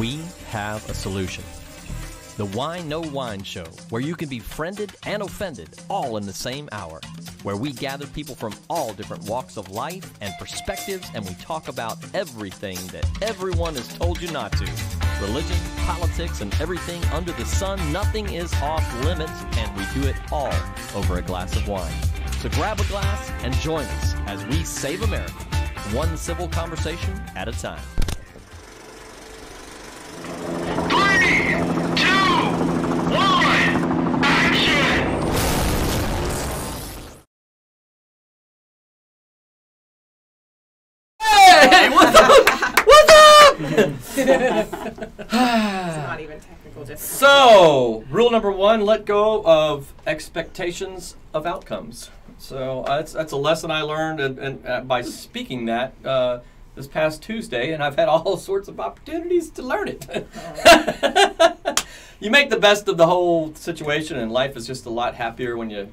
we have a solution. The Whine No Whine Show, where you can be friended and offended all in the same hour, where we gather people from all different walks of life and perspectives, and we talk about everything that everyone has told you not to. Religion, politics, and everything under the sun. Nothing is off limits, and we do it all over a glass of wine. So grab a glass and join us as we save America, one civil conversation at a time. 3, 2, 1, action! Hey, what's up? What's up? It's not even technical difficulty. So, rule number 1, let go of expectations of outcomes. So that's a lesson I learned and by speaking that this past Tuesday, and I've had all sorts of opportunities to learn it. You make the best of the whole situation, and life is just a lot happier when you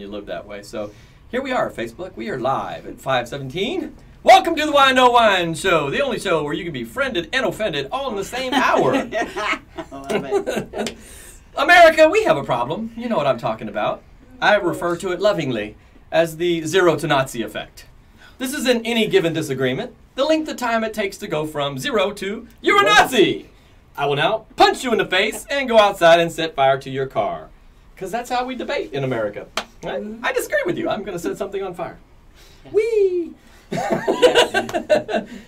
live that way. So here we are, Facebook. We are live at 5:17. Welcome to the Whine No Whine Show, the only show where you can be friended and offended all in the same hour. I love it. America, we have a problem. You know what I'm talking about. I refer to it lovingly as the zero to Nazi effect. This isn't any given disagreement. The length of time it takes to go from 0 to you're a Nazi. I will now punch you in the face and go outside and set fire to your car. Because that's how we debate in America. I disagree with you. I'm going to set something on fire. Yes. Whee!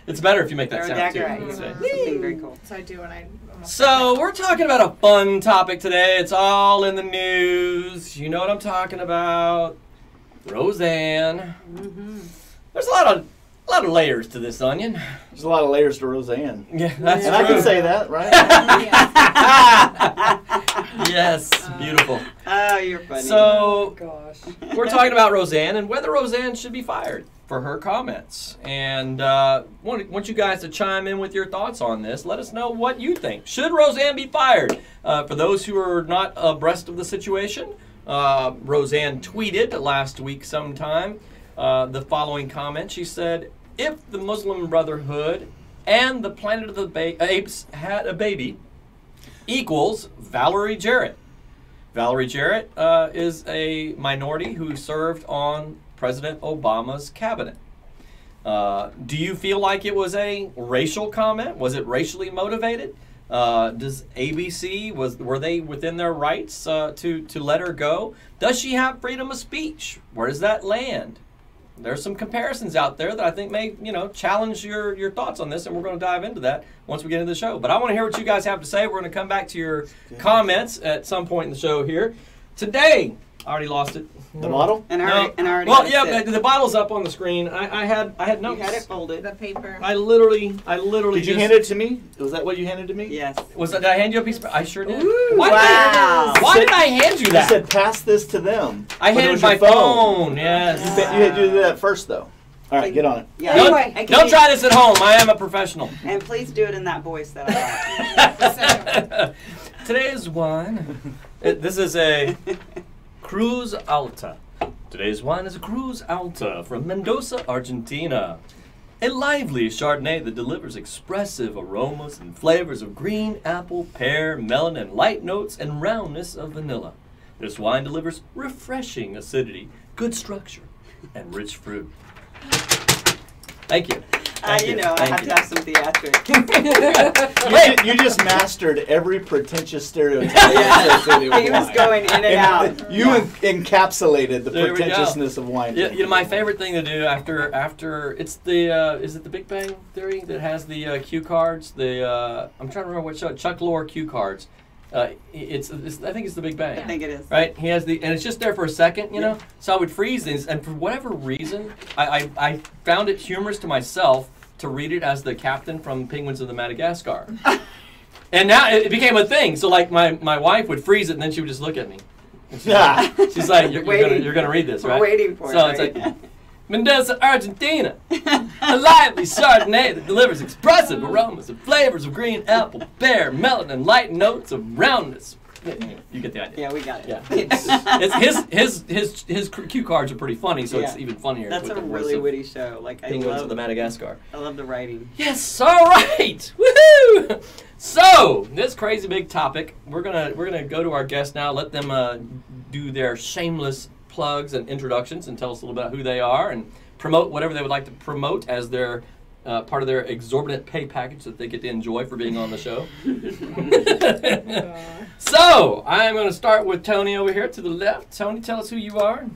It's better if you make that sound too. Right. Something very cool. So I do, and So we're talking about a fun topic today. It's all in the news. You know what I'm talking about. Roseanne. Mm-hmm. There's a lot of layers to this onion. There's a lot of layers to Roseanne. Yeah, that's and true. I can say that, right? Yes, beautiful. Oh, you're funny. So gosh. we're talking about Roseanne and whether Roseanne should be fired for her comments. And want you guys to chime in with your thoughts on this. Let us know what you think. Should Roseanne be fired? For those who are not abreast of the situation, Roseanne tweeted last week sometime the following comment. She said, if the Muslim Brotherhood and the Planet of the Apes had a baby equals Valerie Jarrett. Valerie Jarrett is a minority who served on President Obama's cabinet. Do you feel like it was a racial comment? Was it racially motivated? Does ABC, were they within their rights to let her go? Does she have freedom of speech? Where does that land? There's some comparisons out there that I think may, challenge your thoughts on this, and we're going to dive into that once we get into the show. But I want to hear what you guys have to say. We're going to come back to your comments at some point in the show here. Today, I already lost it. The model? And I already well, missed yeah, it. the bottle's up on the screen. I had notes. You had it folded. The paper. I literally. Did you hand it to me? Was that what you handed to me? Yes. Did I hand you a piece of? I sure did. Ooh, Why did I hand you that? You said pass this to them. I But it handed was my your phone. Yes. You had to do that first, though. All right, get on it. Yeah. Anyway. Don't try this at home. I am a professional. And please do it in that voice that I got. Today's wine. This is a Cruz Alta. Today's wine is a Cruz Alta from Mendoza, Argentina. A lively Chardonnay that delivers expressive aromas and flavors of green apple, pear, melon, and light notes and roundness of vanilla. This wine delivers refreshing acidity, good structure, and rich fruit. Thank you. I have to have some theatrics. You just mastered every pretentious stereotype. He was going in and out. You encapsulated the There we go. pretentiousness of wine. My favorite thing to do after it's the is it the Big Bang Theory that has the cue cards? I'm trying to remember what show. Chuck Lorre cue cards. I think it's the Big Bang. I think it is. Right? He has and it's just there for a second, you know? So I would freeze these, and for whatever reason, I found it humorous to myself to read it as the captain from Penguins of the Madagascar. And now it became a thing. So like my wife would freeze it, and then she would just look at me. She's like, you're gonna read this, right? We're waiting for it. So it's like, Mendoza, Argentina, a lively Chardonnay that delivers expressive aromas and flavors of green apple, pear, melon, and light notes of roundness, You get the idea. Yeah, we got it. Yeah. It's his cue cards are pretty funny, so it's even funnier. That's with a the voice really of witty show. Like I Penguins of love the Madagascar. I love the writing. Yes, all right. Woohoo! So, this crazy big topic, we're gonna go to our guests now, let them do their shameless plugs and introductions and tell us a little bit about who they are and promote whatever they would like to promote as their part of their exorbitant pay package that they get to enjoy for being on the show. So, I'm going to start with Toni over here to the left. Toni, tell us who you are.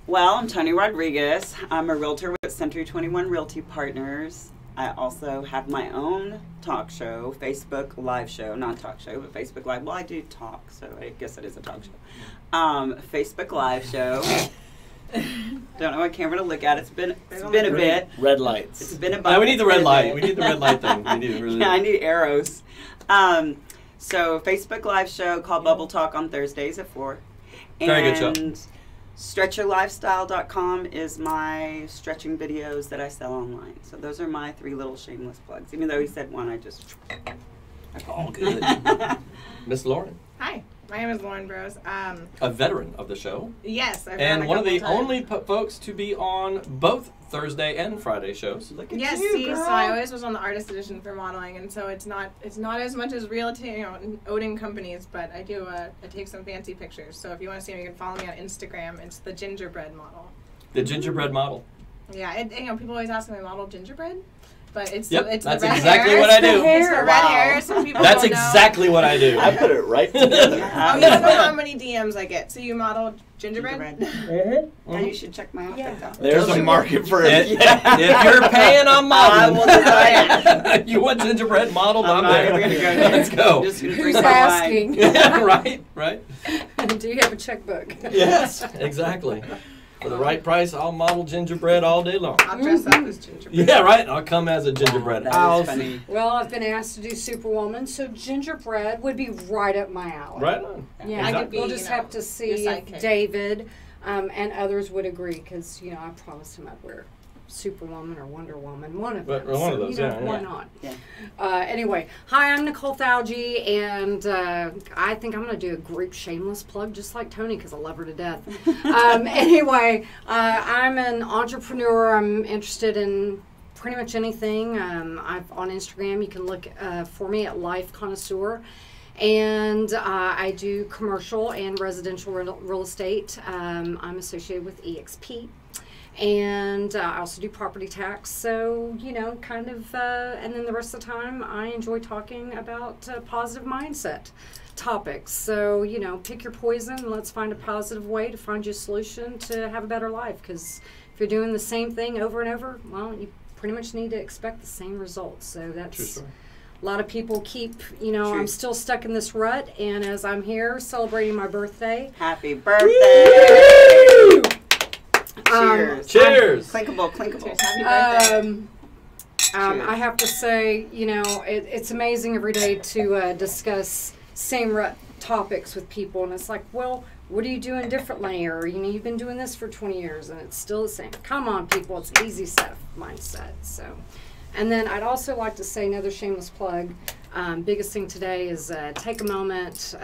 Well, I'm Toni Rodriguez. I'm a realtor with Century 21 Realty Partners. I also have my own talk show, Facebook Live show, not talk show, but Facebook Live. Well, I do talk, so I guess it is a talk show. Facebook Live show. Don't know what camera to look at. It's been a bit. Red lights. It's been about. No, we need the red light. We need the red light thing. We need really. Yeah, I need arrows. So Facebook Live show called Bubble Talk on Thursdays at 4. Very good show. And StretchYourLifestyle.com is my stretching videos that I sell online. So those are my 3 little shameless plugs. Even though he said one, I just. All good. Miss Lauren. Hi, my name is Lauren Burroughs. A veteran of the show. Yes, I've And done a one of the couple times. only folks to be on both Thursday and Friday shows. Look at Yes, you, see, girl. so I always was on the artist edition for modeling, and so it's not as much as realty, owning companies, but I do I take some fancy pictures. So if you want to see me, you can follow me on Instagram. It's the gingerbread model. The gingerbread model. Yeah, people always ask me, I model gingerbread, but it's Yep, it's that's the red exactly hair. what I do. It's the red Wow. hair. Some people That's don't know. exactly what I do. I put it right together. Oh, you don't know how many DMs I get. So you model gingerbread? Now you should check my outfit out. There's a market for If, it. if you're paying, I'm modeling. I will decide. You want gingerbread modeled? I'm not there. even gonna go there. Let's go. I'm just gonna Who's drink my wine. asking? Yeah, right. Do you have a checkbook? Yes, exactly. For the right price, I'll model gingerbread all day long. I'll dress up as gingerbread. Yeah, right. I'll come as a gingerbread That house. is funny. Well, I've been asked to do Superwoman, so gingerbread would be right up my alley. Right on. Yeah, I could be, we'll just have to see your if sidekick. David and others would agree, because I promised him I'd wear Superwoman or Wonder Woman, one of them. One of those, yeah. Why not? Yeah. Anyway, hi, I'm Nichole Thalji, and I think I'm going to do a group shameless plug just like Toni, because I love her to death. Anyway, I'm an entrepreneur. I'm interested in pretty much anything. I've on Instagram. You can look for me at Life Connoisseur. And I do commercial and residential real estate. I'm associated with EXP. And I also do property tax. So, kind of, and then the rest of the time, I enjoy talking about positive mindset topics. So, pick your poison and let's find a positive way to find you a solution to have a better life. Because if you're doing the same thing over and over, well, you pretty much need to expect the same results. So that's... True story. A lot of people keep, I'm still stuck in this rut, and as I'm here celebrating my birthday. Happy birthday! Cheers. Cheers. Clinkable. Cheers. Happy birthday. I have to say, it's amazing every day to discuss same rut topics with people, and it's like, well, what are you doing differently? Or, you've been doing this for 20 years, and it's still the same. Come on, people, it's easy stuff, mindset, so... And then I'd also like to say another shameless plug. Biggest thing today is take a moment,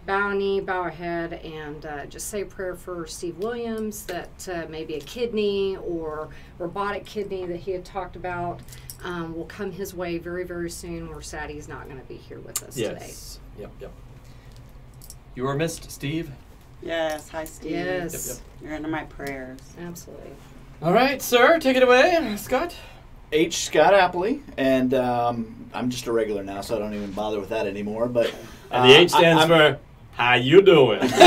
bow a knee, bow a head, and just say a prayer for Steve Williams that maybe a kidney or robotic kidney that he had talked about will come his way very, very soon. We're sad he's not going to be here with us today. Yes. Yep. You are missed, Steve. Yes, hi Steve. Yes. Yep. You're under my prayers. Absolutely. All right, sir, take it away, Scott. H Scott Apley, and I'm just a regular now, so I don't even bother with that anymore. But And the H stands for how you doing. That's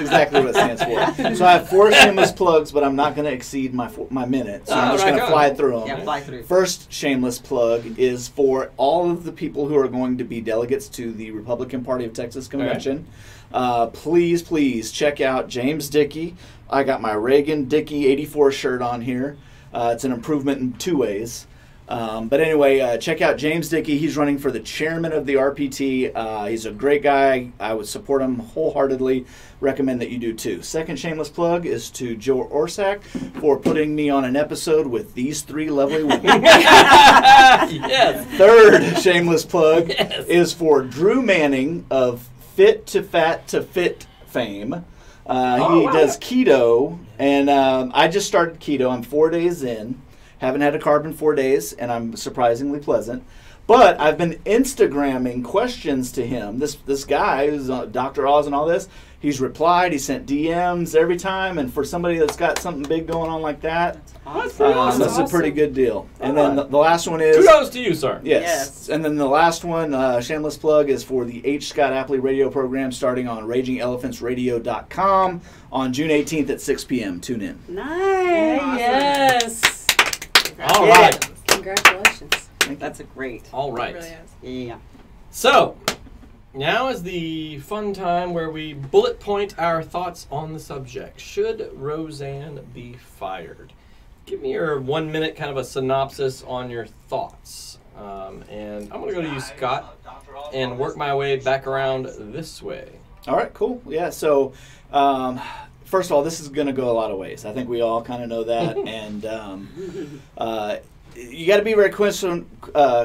exactly what it stands for. So I have 4 shameless plugs, but I'm not going to exceed my minute, so I'm just going to fly through them. Yeah, fly through. First shameless plug is for all of the people who are going to be delegates to the Republican Party of Texas convention. Please check out James Dickey. I got my Reagan Dickey 84 shirt on here. It's an improvement in 2 ways. But anyway, check out James Dickey. He's running for the chairman of the RPT. He's a great guy. I would support him wholeheartedly. Recommend that you do too. Second shameless plug is to Joe Orsak for putting me on an episode with these three lovely women. Yes. Third shameless plug Yes. is for Drew Manning of Fit to Fat to Fit fame. He does keto, and I just started keto. I'm 4 days in. Haven't had a carb in 4 days, and I'm surprisingly pleasant. But I've been Instagramming questions to him. This guy who's Dr. Oz and all this, he's replied. He sent DMs every time. And for somebody that's got something big going on like that, That's pretty awesome. that's a pretty good deal. And then the last one is... Kudos to you, sir. Yes. And then the last one, shameless plug, is for the H Scott Apley radio program starting on RagingElePhantsRadio.com on June 18th at 6 p.m. Tune in. Nice. Awesome. Yes. All right. Congratulations. That's a great. All It right. really is. Yeah. So, now is the fun time where we bullet point our thoughts on the subject. Should Roseanne be fired? Give me your 1 minute kind of a synopsis on your thoughts. And I'm going to go to you, Scott, and work my way back around this way. All right, cool. Yeah, so first of all, this is going to go a lot of ways. I think we all kind of know that. And you got to be very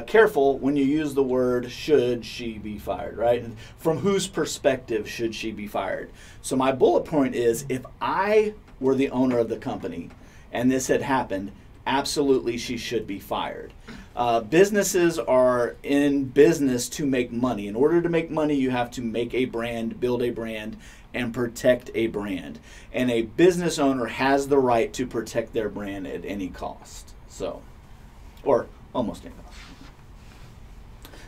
careful when you use the word should she be fired, right? And from whose perspective should she be fired? So my bullet point is, if I were the owner of the company and this had happened, absolutely she should be fired. Businesses are in business to make money. In order to make money, you have to make a brand, build a brand, and protect a brand. And a business owner has the right to protect their brand at any cost. So, or almost any cost.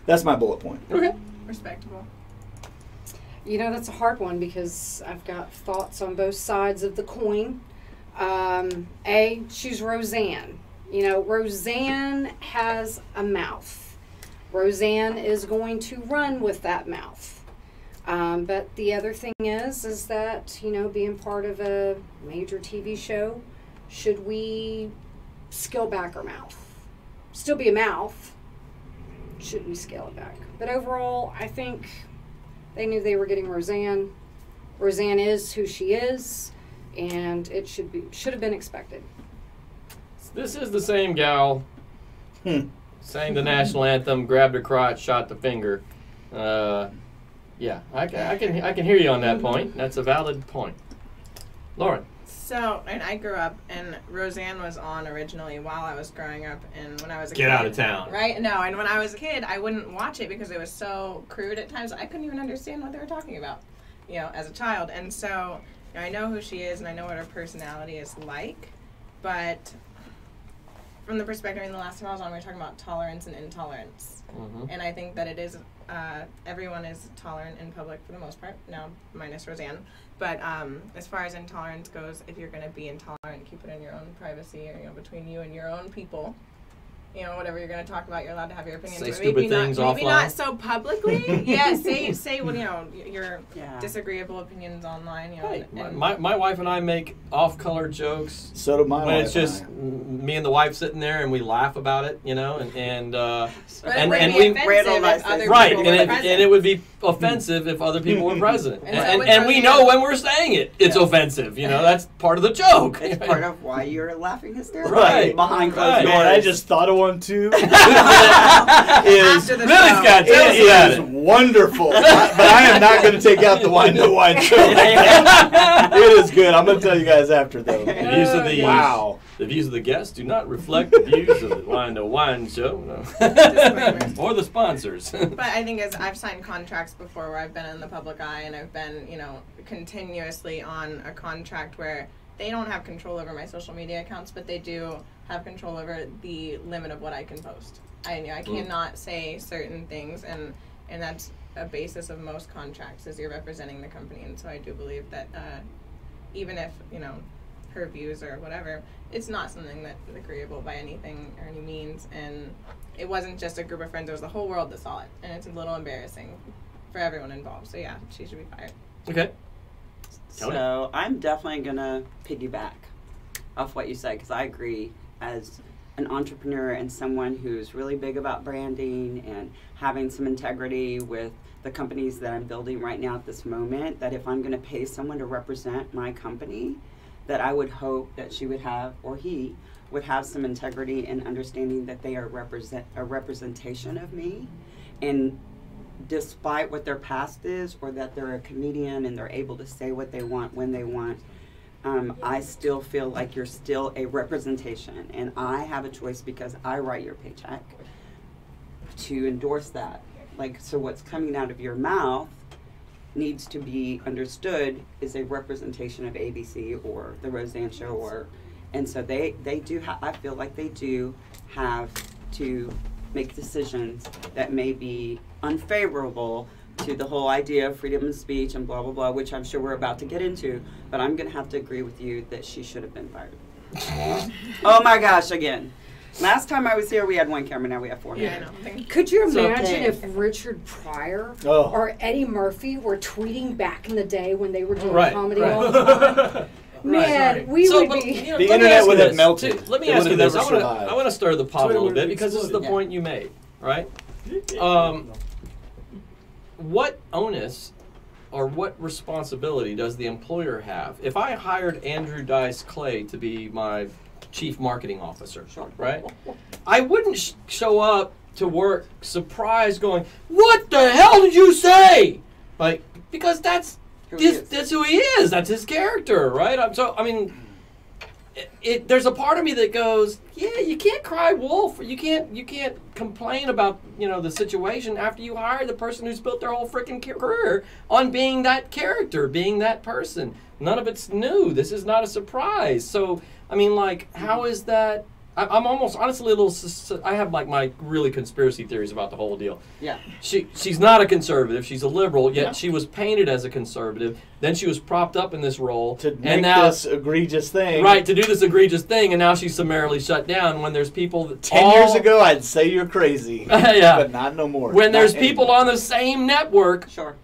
That's my bullet point. Okay. Respectable. You know, that's a hard one because I've got thoughts on both sides of the coin. She's Roseanne. You know, Roseanne has a mouth. Roseanne is going to run with that mouth. But the other thing is that, you know, being part of a major TV show, should we scale back our mouth? Still be a mouth. Should we scale it back? But overall, I think they knew they were getting Roseanne. Roseanne is who she is, and it should have been expected. This is the same gal sang the national anthem, grabbed her crotch, shot the finger. Yeah, I can hear you on that point. That's a valid point. Lauren. So, and I grew up, and Roseanne was on originally while I was growing up, and when I was a kid. Get out of town. Right? No, and when I was a kid, I wouldn't watch it because it was so crude at times. I couldn't even understand what they were talking about, you know, as a child. And so, you know, I know who she is, and I know what her personality is like, but from the perspective, the last time I was on, we were talking about tolerance and intolerance. Mm-hmm. And I think that it is, everyone is tolerant in public for the most part, now minus Roseanne. But as far as intolerance goes, if you're going to be intolerant, keep it in your own privacy, or, you know, between you and your own people. You know, whatever you're going to talk about, you're allowed to have your opinions. Say but stupid things maybe offline. not so publicly. Yeah, say what, you know, your disagreeable opinions online. You know, Hey, and my wife and I make off-color jokes So do my when wife it's just and I. me and the wife sitting there and we laugh about it, you know, but and it would and be we offensive if other right, people and were it, present. and it would be offensive if other people were present, And so with and we Roseanne- know when we're saying it, it's offensive, you know, that's part of the joke. It's part of why you're laughing hysterically Right. behind closed Right. doors. Man, I just thought of one too. is After the Really, show. Scott, tell us it about is it. wonderful, but I am not going to take out the wine no wine show. It is good. I'm going to tell you guys after though. The views of the Wow. the views of the guests do not reflect the views of the Wine to Wine show, Disclaimer. or the sponsors. But I think as I've signed contracts before where I've been in the public eye and I've been, you know, continuously on a contract where they don't have control over my social media accounts, but they do have control over the limit of what I can post. I cannot say certain things, and that's a basis of most contracts is you're representing the company. And so I do believe that even if, you know, her views or whatever, it's not something that's agreeable by anything or any means. And it wasn't just a group of friends, it was the whole world that saw it. And it's a little embarrassing for everyone involved. So yeah, she should be fired. Okay. So I'm definitely going to piggyback off what you said because I agree. As an entrepreneur and someone who's really big about branding and having some integrity with the companies that I'm building right now at this moment, that if I'm going to pay someone to represent my company, that I would hope that she would have, or he would have, some integrity and understanding that they are a representation of me. And despite what their past is, or that they're a comedian and they're able to say what they want when they want, I still feel like you're still a representation, and I have a choice because I write your paycheck to endorse that. Like, so what's coming out of your mouth needs to be understood is a representation of ABC or the Roseanne Show, or, and so they do. I feel like they do have to make decisions that may be unfavorable to the whole idea of freedom of speech and blah, blah, blah, which I'm sure we're about to get into, but I'm going to have to agree with you that she should have been fired. Oh my gosh, again. Last time I was here, we had one camera, now we have four. Yeah, I know. Could you So- imagine if Richard Pryor Oh. or Eddie Murphy were tweeting back in the day when they were doing Right, comedy right. all the time? Man, Right. we So, would but, be... you know, The let me internet ask you would have this. melted. Let me It ask would you have this. never survived. I want to stir the pot a Twitter little would bit have because this is the exploded. point you made, right? What onus or what responsibility does the employer have? If I hired Andrew Dice Clay to be my chief marketing officer, right? I wouldn't show up to work surprised going, "What the hell did you say?" Like, because that's Who he is. that's who he is. That's his character, right? There's a part of me that goes, yeah, you can't cry wolf. You can't complain about, the situation after you hire the person who's built their whole freaking career on being that character, being that person. None of it's new. This is not a surprise. So, how is that? I'm almost honestly a little. I have my really conspiracy theories about the whole deal. Yeah. She's not a conservative. She's a liberal. Yet Yeah. she was painted as a conservative. Then she was propped up in this role To and make now, this egregious thing. right, to do this egregious thing, and now she's summarily shut down. When there's people that 10 years ago, I'd say you're crazy. Yeah. But not no more. When Not there's anymore. people on the same network, Sure.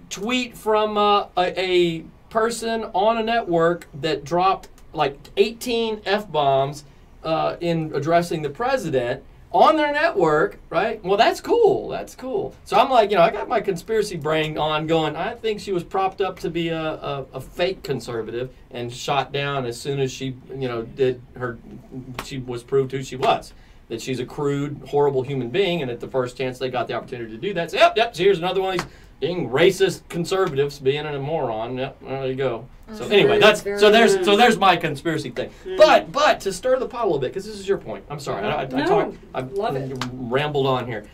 tweet from a person on a network that dropped like 18 F-bombs in addressing the president on their network, right? Well, that's cool. That's cool. So I'm like, I got my conspiracy brain on going, I think she was propped up to be a fake conservative and shot down as soon as she, she was proved who she was. That she's a crude, horrible human being, and at the first chance they got the opportunity to do that, say, yep, so here's another one of these being racist conservatives being a moron. Yep, there you go. So anyway, there's my conspiracy thing. But to stir the pot a little bit, because this is your point. I'm sorry, I love it. rambled on here.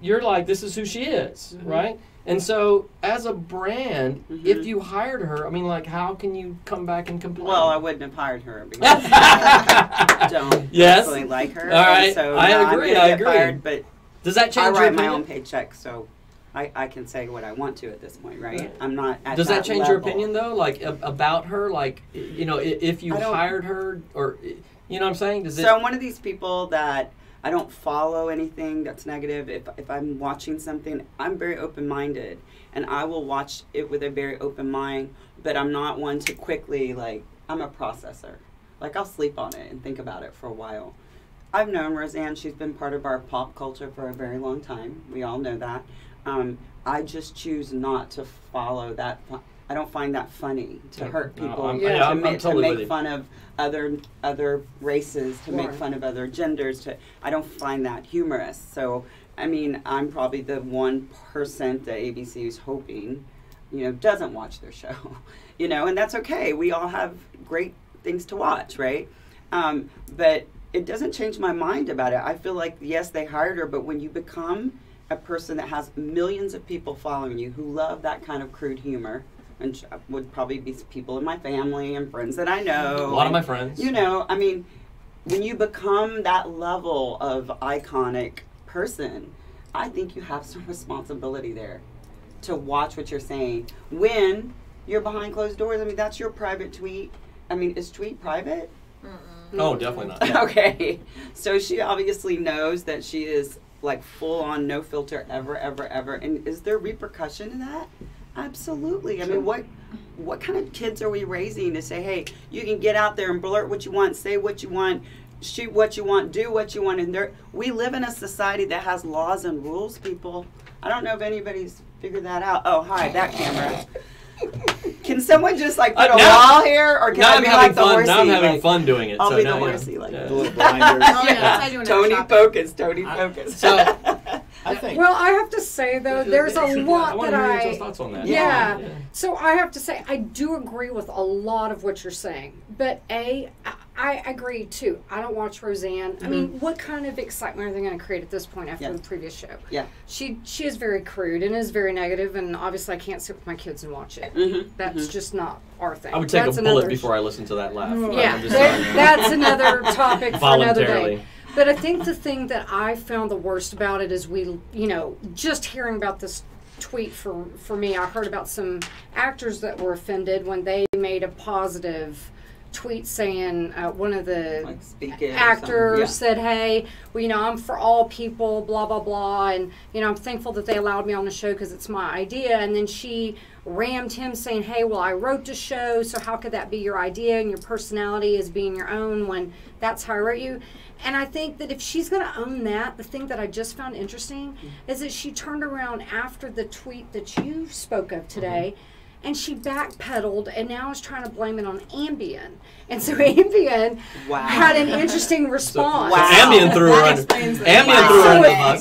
You're like, this is who she is, right? And so, as a brand, if you hired her, how can you come back and complain? Well, I wouldn't have hired her because I don't Yes. really like her. All right. And so I now I'm agree, gonna I get agree. Fired, but Does that I change your write my opinion? own paycheck, so I can say what I want to at this point, right? I'm not at Does that change your level. opinion though? Like about her, if you I don't- hired her, or you know what I'm saying? Does So I'm one of these people that I don't follow anything that's negative. If I'm watching something, I'm very open-minded, and I will watch it with a very open mind, but I'm not one to quickly, I'm a processor. I'll sleep on it and think about it for a while. I've known Roseanne. She's been part of our pop culture for a very long time. We all know that. I just choose not to follow that. I don't find that funny to hurt No, people, I'm to totally with make you. fun of other races, to make Right. fun of other genders. I don't find that humorous. So, I'm probably the 1% that ABC is hoping, doesn't watch their show, and that's okay. We all have great things to watch, right? But it doesn't change my mind about it. I feel like, yes, they hired her, but when you become a person that has millions of people following you who love that kind of crude humor, and would probably be people in my family and friends that I know. A lot of my friends. When you become that level of iconic person, I think you have some responsibility there to watch what you're saying. When you're behind closed doors, that's your private tweet. Is tweet private? No, definitely not. Okay. So she obviously knows that she is full on no filter ever. And is there repercussion in that? Absolutely. I mean, what kind of kids are we raising to say, hey, you can get out there and blurt what you want, say what you want, shoot what you want, do what you want? And we live in a society that has laws and rules, people. I don't know if anybody's figured that out. Oh, hi, that camera. Can someone just like put a wall here, or can I be like the horsey? Now I'm having fun doing it. I'll so be now, the horsey, like The little blinders. Tony focus, Tony focus. So I think. Well, I have to say though, there's a lot I want that to hear I. your thoughts on that. Yeah. So I have to say, I do agree with a lot of what you're saying. But I agree too. I don't watch Roseanne. I mean, what kind of excitement are they going to create at this point after the previous show? Yeah. She is very crude and is very negative, and obviously I can't sit with my kids and watch it. That's just not our thing. I would take a bullet before I listen to that laugh. Yeah, that's another topic for another day. But I think the thing that I found the worst about it is just hearing about this tweet for me, I heard about some actors that were offended when they made a positive tweet saying one of the actors said, hey, well, I'm for all people, blah, blah, blah, and, I'm thankful that they allowed me on the show because it's my idea. And then she rammed him saying, hey, well, I wrote the show, so how could that be your idea and your personality is being your own when that's how I wrote you? And I think that if she's going to own that, the thing that I just found interesting is that she turned around after the tweet that you spoke of today, and she backpedaled and now is trying to blame it on Ambien. And so Ambien had an interesting response. So Ambien threw her under the bus.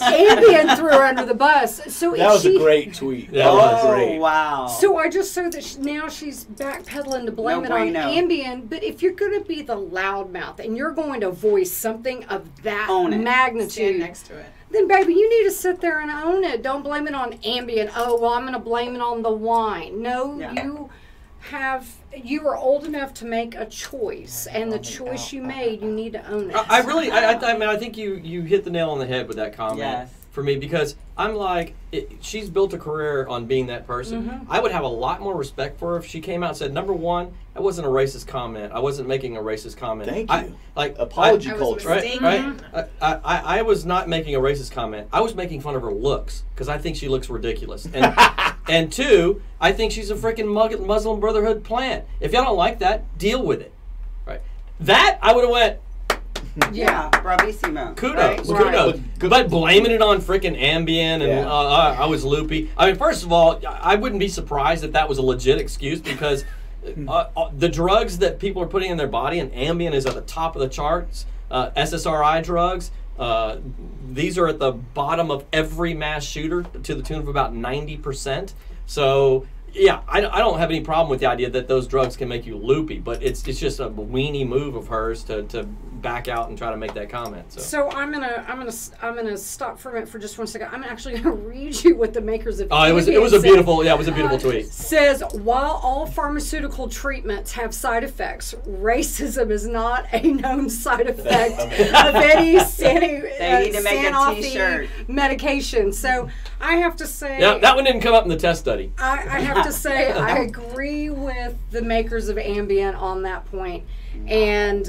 Ambien threw her under the bus. So that was a great tweet. That was great. Wow. So I just saw that now she's backpedaling to blame it on Ambien. But if you're going to be the loudmouth and you're going to voice something of that magnitude, stand next to it. Then, baby, you need to sit there and own it. Don't blame it on Ambien. Oh, well, I'm going to blame it on the wine. No, you are old enough to make a choice, and the choice you made, you need to own it. I think you hit the nail on the head with that comment for me, because I'm like, she's built a career on being that person. I would have a lot more respect for her if she came out and said, number one, that wasn't a racist comment. I wasn't making a racist comment. Thank you. Apology culture. Right? I was not making a racist comment. I was making fun of her looks because I think she looks ridiculous. And and two, I think she's a freaking Muslim Brotherhood plant. If y'all don't like that, deal with it. Right? That I would have went, yeah, bravissimo. Kudos, kudos. But blaming it on freaking Ambien and I was loopy. I mean, first of all, I wouldn't be surprised if that was a legit excuse, because the drugs that people are putting in their body, and Ambien is at the top of the charts, SSRI drugs, these are at the bottom of every mass shooter to the tune of about 90%. So, yeah, I don't have any problem with the idea that those drugs can make you loopy, but it's just a weenie move of hers to back out and try to make that comment. So I'm gonna stop for a minute for just 1 second. I'm actually gonna read you what the makers of it was a beautiful tweet. Says, while all pharmaceutical treatments have side effects, racism is not a known side effect of any Sanofi medication. So I have to say, that one didn't come up in the test study. I have to say I agree with the makers of Ambien on that point. And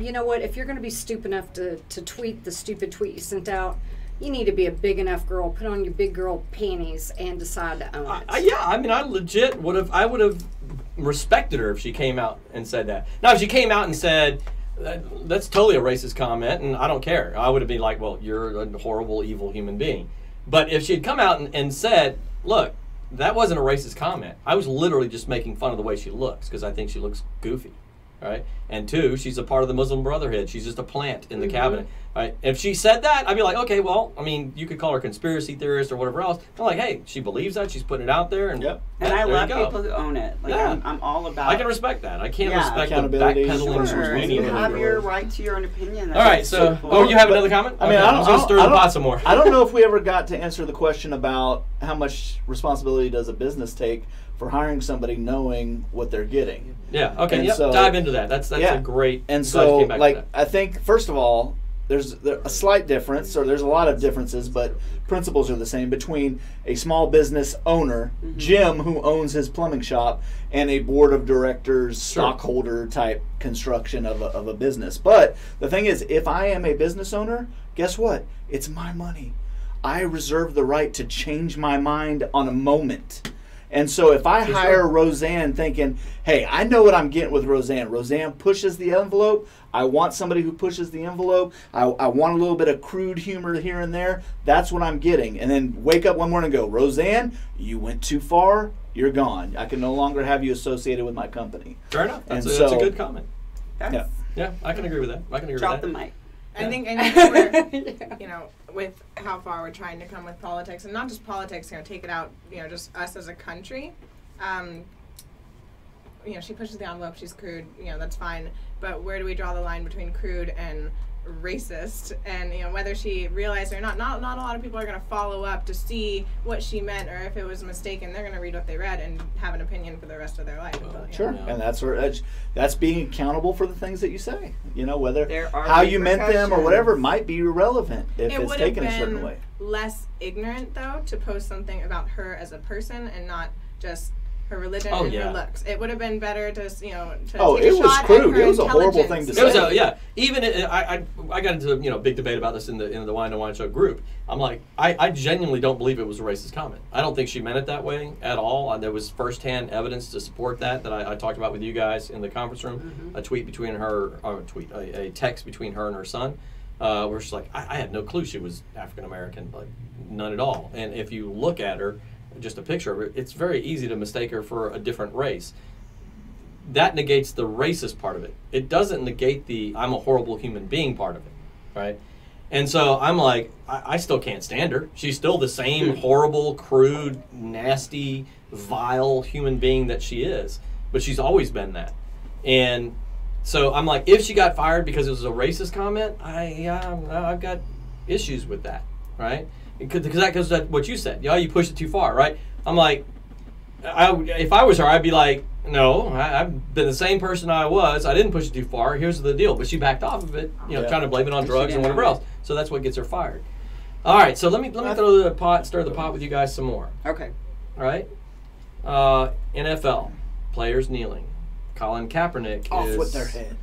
you know what? If you're going to be stupid enough to tweet the stupid tweet you sent out, you need to be a big enough girl, put on your big girl panties, and decide to own it. I mean, I legit would have respected her if she came out and said that. Now, if she came out and said, that's totally a racist comment, and I don't care, I would have been like, well, you're a horrible, evil human being. But if she had come out and said, look, that wasn't a racist comment. I was literally just making fun of the way she looks, because I think she looks goofy. Right? And two, she's a part of the Muslim Brotherhood. She's just a plant in the cabinet. Right? If she said that, I'd be like, okay, well, I mean, you could call her conspiracy theorist or whatever else. I'm like, hey, she believes that. She's putting it out there. And, and I love people who own it. Like, I'm all about I can respect that. I can't respect the backpedaling. Sure. You have your right to your own opinion. All right, so, you have another comment? I mean, I was going to stir the pot some more. I don't know if we ever got to answer the question about how much responsibility does a business take for hiring somebody knowing what they're getting. Yeah, okay, so, dive into that. That's a great... And so, I think, first of all, there's a slight difference, or there's a lot of differences, but principles are the same between a small business owner, Jim, who owns his plumbing shop, and a board of directors, stockholder type construction of a business. But the thing is, if I am a business owner, guess what? It's my money. I reserve the right to change my mind on a moment. And so if I hire Roseanne thinking, hey, I know what I'm getting with Roseanne. Roseanne pushes the envelope. I want somebody who pushes the envelope. I want a little bit of crude humor here and there. That's what I'm getting. And then wake up one morning and go, Roseanne, you went too far. You're gone. I can no longer have you associated with my company. Fair enough. That's a good comment. Yeah, I can agree with that. I can agree Drop with that. the mic. I think we're, you know, with how far we're trying to come with politics, and not just politics, you know, take it out, you know, just us as a country. You know, she pushes the envelope, she's crude, you know, that's fine. But where do we draw the line between crude and racist? And, you know, whether she realized it or not a lot of people are going to follow up to see what she meant, or if it was a mistake, and they're going to read what they read and have an opinion for the rest of their life. Sure, Yeah. and that's being accountable for the things that you say. You know, whether There are how you meant them or repercussions. whatever might be irrelevant if It it's would have taken a certain been way. less ignorant, though, to post something about her as a person and not just her religion and her looks. It would have been better to, you know, to take a it was shot crude. at her It was a horrible thing intelligence. to It was say. even I got into big debate about this in the Whine and Whine Show group. I'm like, I genuinely don't believe it was a racist comment. I don't think she meant it that way at all. There was firsthand evidence to support that I talked about with you guys in the conference room. A tweet between her, a text between her and her son, where she's like, I had no clue she was African American, like none at all. And if you look at her, just a picture of her, it's very easy to mistake her for a different race. That negates the racist part of it. It doesn't negate the I'm a horrible human being part of it, right? And so I'm like, I still can't stand her. She's still the same horrible, crude, nasty, vile human being that she is. But she's always been that. And so I'm like, if she got fired because it was a racist comment, I've got issues with that, right? Because that goes to what you said. You pushed it too far, right? I'm like, if I was her, I'd be like, no, I've been the same person I was. I didn't push it too far. Here's the deal. But she backed off of it, trying to blame it on drugs and whatever else. So that's what gets her fired. All right, so let me stir the pot with you guys some more. Okay. All right? NFL, players kneeling. Colin Kaepernick Off with their head.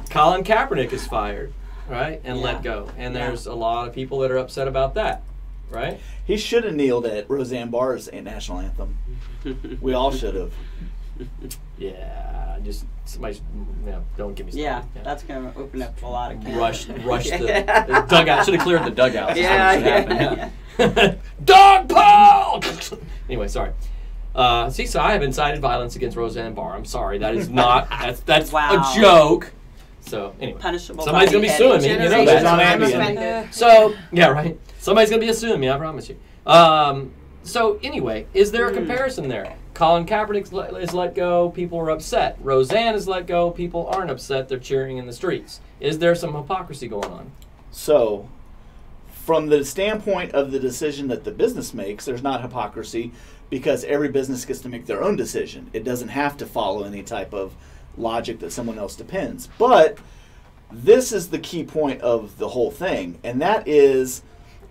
Colin Kaepernick is fired. Right, and let go. And there's a lot of people that are upset about that, right? He should have kneeled at Roseanne Barr's national anthem. We all should have. Yeah, just somebody's, don't give me stuff. Yeah, that's going to open up a lot of cans. Rush the dugout. Should have cleared the dugout. Yeah. Dog pile! Anyway, sorry. So I have incited violence against Roseanne Barr. I'm sorry. That is not, that's Wow. a joke. So anyway, Punishable. somebody's gonna be suing me. You know Generations that. I'm offended. So yeah, right. Somebody's gonna be suing me. I promise you. So anyway, is there a comparison there? Colin Kaepernick is let go. People are upset. Roseanne is let go. People aren't upset. They're cheering in the streets. Is there some hypocrisy going on? So, from the standpoint of the decision that the business makes, there's not hypocrisy because every business gets to make their own decision. It doesn't have to follow any type of logic that someone else depends. But this is the key point of the whole thing, and that is,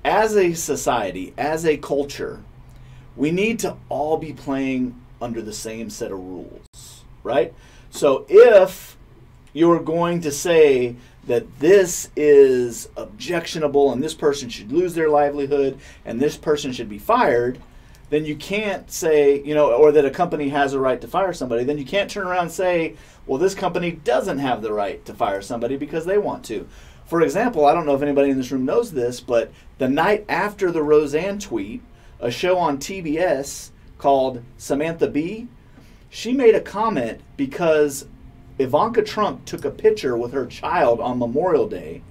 as a society, as a culture, we need to all be playing under the same set of rules, right? So if you're going to say that this is objectionable and this person should lose their livelihood and this person should be fired, then you can't say, or that a company has a right to fire somebody, then you can't turn around and say, well, this company doesn't have the right to fire somebody because they want to. For example, I don't know if anybody in this room knows this, but the night after the Roseanne tweet, a show on TBS called Samantha Bee, she made a comment because Ivanka Trump took a picture with her child on Memorial Day.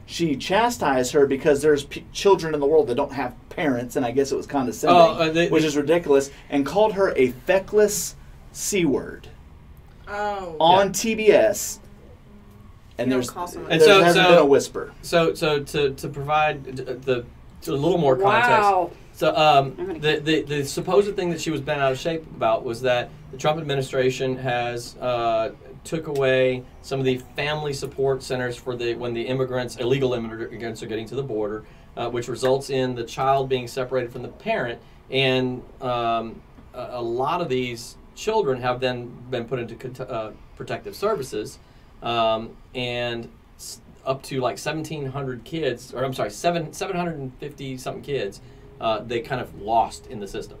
She chastised her because there's children in the world that don't have parents, and I guess it was condescending, which is ridiculous, and called her a feckless C word on TBS. And there's hasn't been a whisper. So to provide a little more context. Wow. So the supposed thing that she was bent out of shape about was that the Trump administration has took away some of the family support centers for when the illegal immigrants are getting to the border, which results in the child being separated from the parent, and a lot of these children have then been put into protective services, and up to like 1,700 kids, or I'm sorry, 750 something kids, they kind of lost in the system.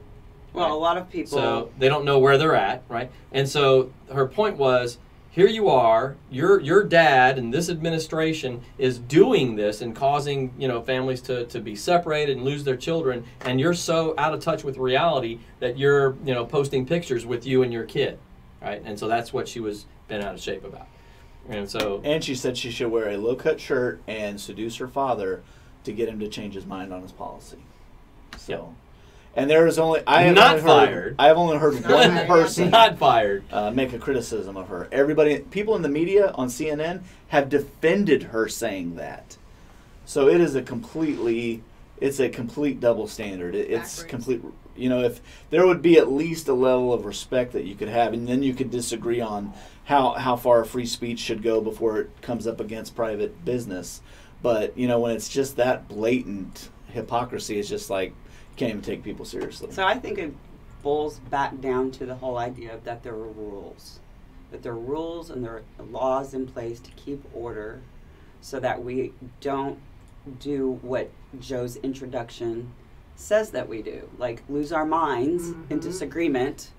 Well, a lot of people. So they don't know where they're at, right? And so her point was, here you are, your dad and this administration is doing this and causing, families to be separated and lose their children, and you're so out of touch with reality that you're, posting pictures with you and your kid, right? And so that's what she was bent out of shape about. And she said she should wear a low-cut shirt and seduce her father to get him to change his mind on his policy. So. Yep. And there is only I have only heard one person not fired make a criticism of her. People in the media on CNN have defended her saying that. So it is a complete double standard. It's complete. If there would be at least a level of respect that you could have, and then you could disagree on how far free speech should go before it comes up against private business. But when it's just that blatant hypocrisy, it's just like. Can't even take people seriously. So I think it boils back down to the whole idea that there are rules. That there are rules and there are laws in place to keep order so that we don't do what Joe's introduction says that we do. Like lose our minds in disagreement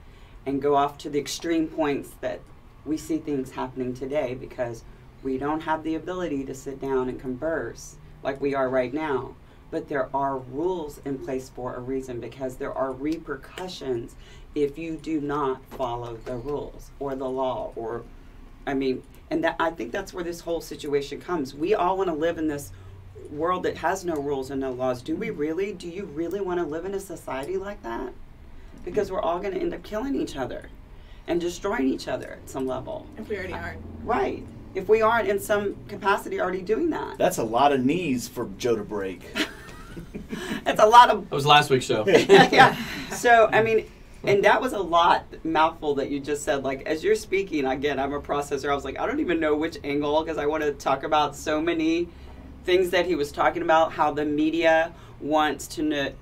and go off to the extreme points that we see things happening today because we don't have the ability to sit down and converse like we are right now. But there are rules in place for a reason because there are repercussions if you do not follow the rules or the law I think that's where this whole situation comes. We all want to live in this world that has no rules and no laws. Do we really? Do you really want to live in a society like that? Because we're all going to end up killing each other and destroying each other at some level. If we already aren't. Right. If we aren't in some capacity already doing that. That's a lot of knees for Joe to break. It's a lot of... That was last week's show. Yeah. So, and that was a mouthful that you just said. Like, as you're speaking, again, I'm a processor. I was like, I don't even know which angle, because I want to talk about so many things that he was talking about, how the media wants to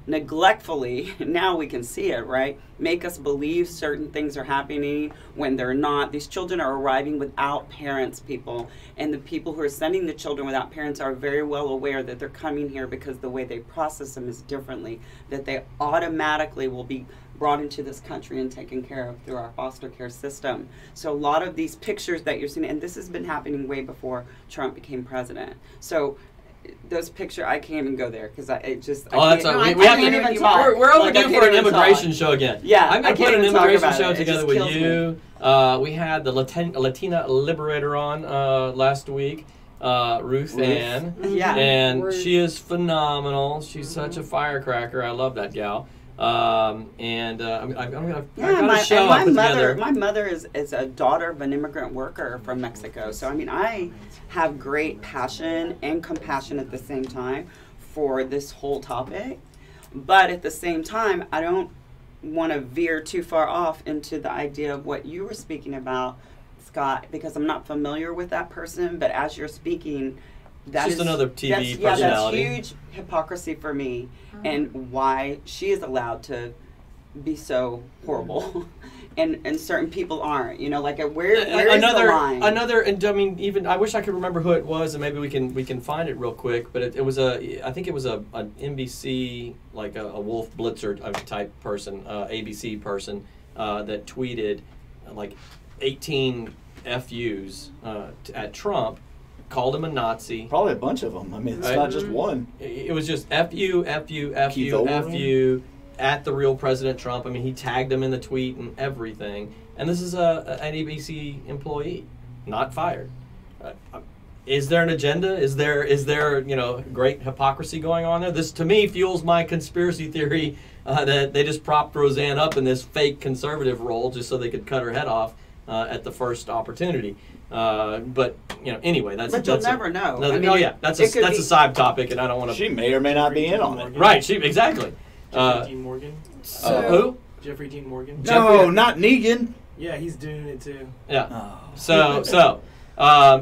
neglectfully, now we can see it, right? Make us believe certain things are happening when they're not. These children are arriving without parents, people. And the people who are sending the children without parents are very well aware that they're coming here because the way they process them is differently, that they automatically will be brought into this country and taken care of through our foster care system. So a lot of these pictures that you're seeing, and this has been happening way before Trump became president. So those pictures, I can't even go there because we're overdue for an immigration show again. Yeah, I'm going to put an immigration show together with you. We had the Latina Liberator on last week, Ruth Ann. Yeah, and she is phenomenal. She's such a firecracker. I love that gal. I'm gonna show up together. My mother is a daughter of an immigrant worker from Mexico. So I have great passion and compassion at the same time for this whole topic. But at the same time, I don't want to veer too far off into the idea of what you were speaking about, Scott, because I'm not familiar with that person. But as you're speaking, that's just another TV personality. Yeah, that's huge hypocrisy for me, and why she is allowed to be so horrible, and certain people aren't. Like where is the line? And even I wish I could remember who it was, and maybe we can find it real quick. But I think it was an NBC, like a Wolf Blitzer type person, ABC person, that tweeted like 18 FUs at Trump. Called him a Nazi. Probably a bunch of them. It's not just one. It was just F you at the real President Trump. he tagged him in the tweet and everything. And this is an ABC employee, not fired. Is there an agenda? Is there great hypocrisy going on there? This to me fuels my conspiracy theory that they just propped Roseanne up in this fake conservative role just so they could cut her head off at the first opportunity. But anyway, that's you'll never know. That's a side topic, and I don't want to. She may or may not be in on it. Right? Exactly. Jeffrey Dean Morgan. Who? Jeffrey Dean Morgan. No, not Negan. Yeah, he's doing it too. Yeah. Oh. So.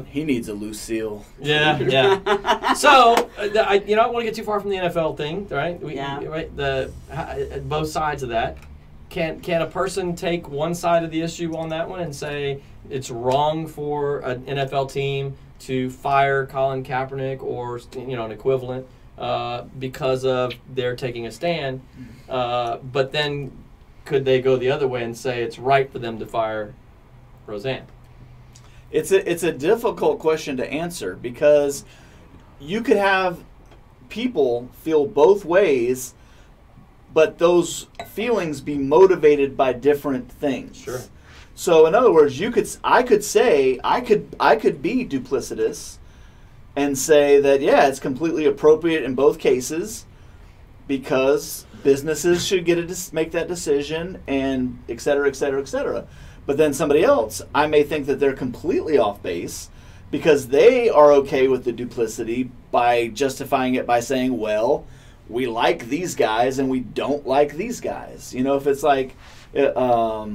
He needs a Lucille. Yeah. So I don't want to get too far from the NFL thing, right? Both sides of that. Can a person take one side of the issue on that one and say it's wrong for an NFL team to fire Colin Kaepernick or an equivalent because of their taking a stand. But then could they go the other way and say it's right for them to fire Roseanne? It's a difficult question to answer because you could have people feel both ways, but those feelings be motivated by different things. Sure. So in other words, I could be duplicitous and say that it's completely appropriate in both cases because businesses should make that decision and et cetera, et cetera, et cetera. But then somebody else, I may think that they're completely off base because they are okay with the duplicity by justifying it by saying, well, we like these guys and we don't like these guys. You know, if it's like a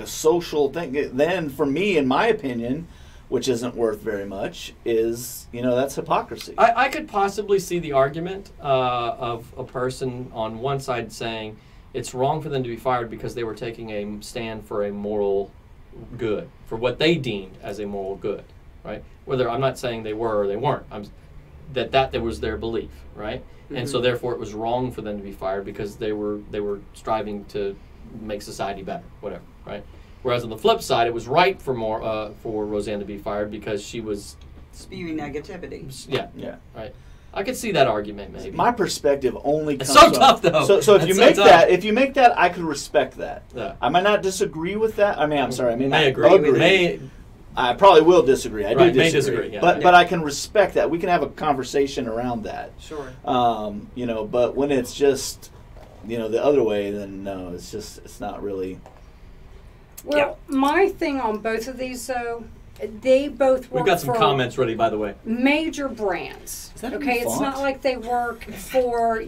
social thing, then for me, in my opinion, which isn't worth very much, is, that's hypocrisy. I could possibly see the argument of a person on one side saying it's wrong for them to be fired because they were taking a stand for a moral good, for what they deemed as a moral good, right? Whether I'm not saying they were or they weren't, that was their belief, right? Mm-hmm. And so therefore it was wrong for them to be fired because they were striving to make society better, whatever, right? Whereas on the flip side, it was right for Roseanne to be fired because she was spewing negativity. Yeah, right. I could see that argument maybe. My perspective only comes it's so tough though. So if you make that, I could respect that. Yeah. I might not disagree with that. I mean, I'm sorry. I mean, I agree. I probably will disagree. I do disagree. Yeah. But I can respect that. We can have a conversation around that. Sure. But when it's just, the other way, then no, it's not really. Well, my thing on both of these, though, they both work We've got some comments ready, by the way. Major brands. Is that okay, it's font? not like they work for,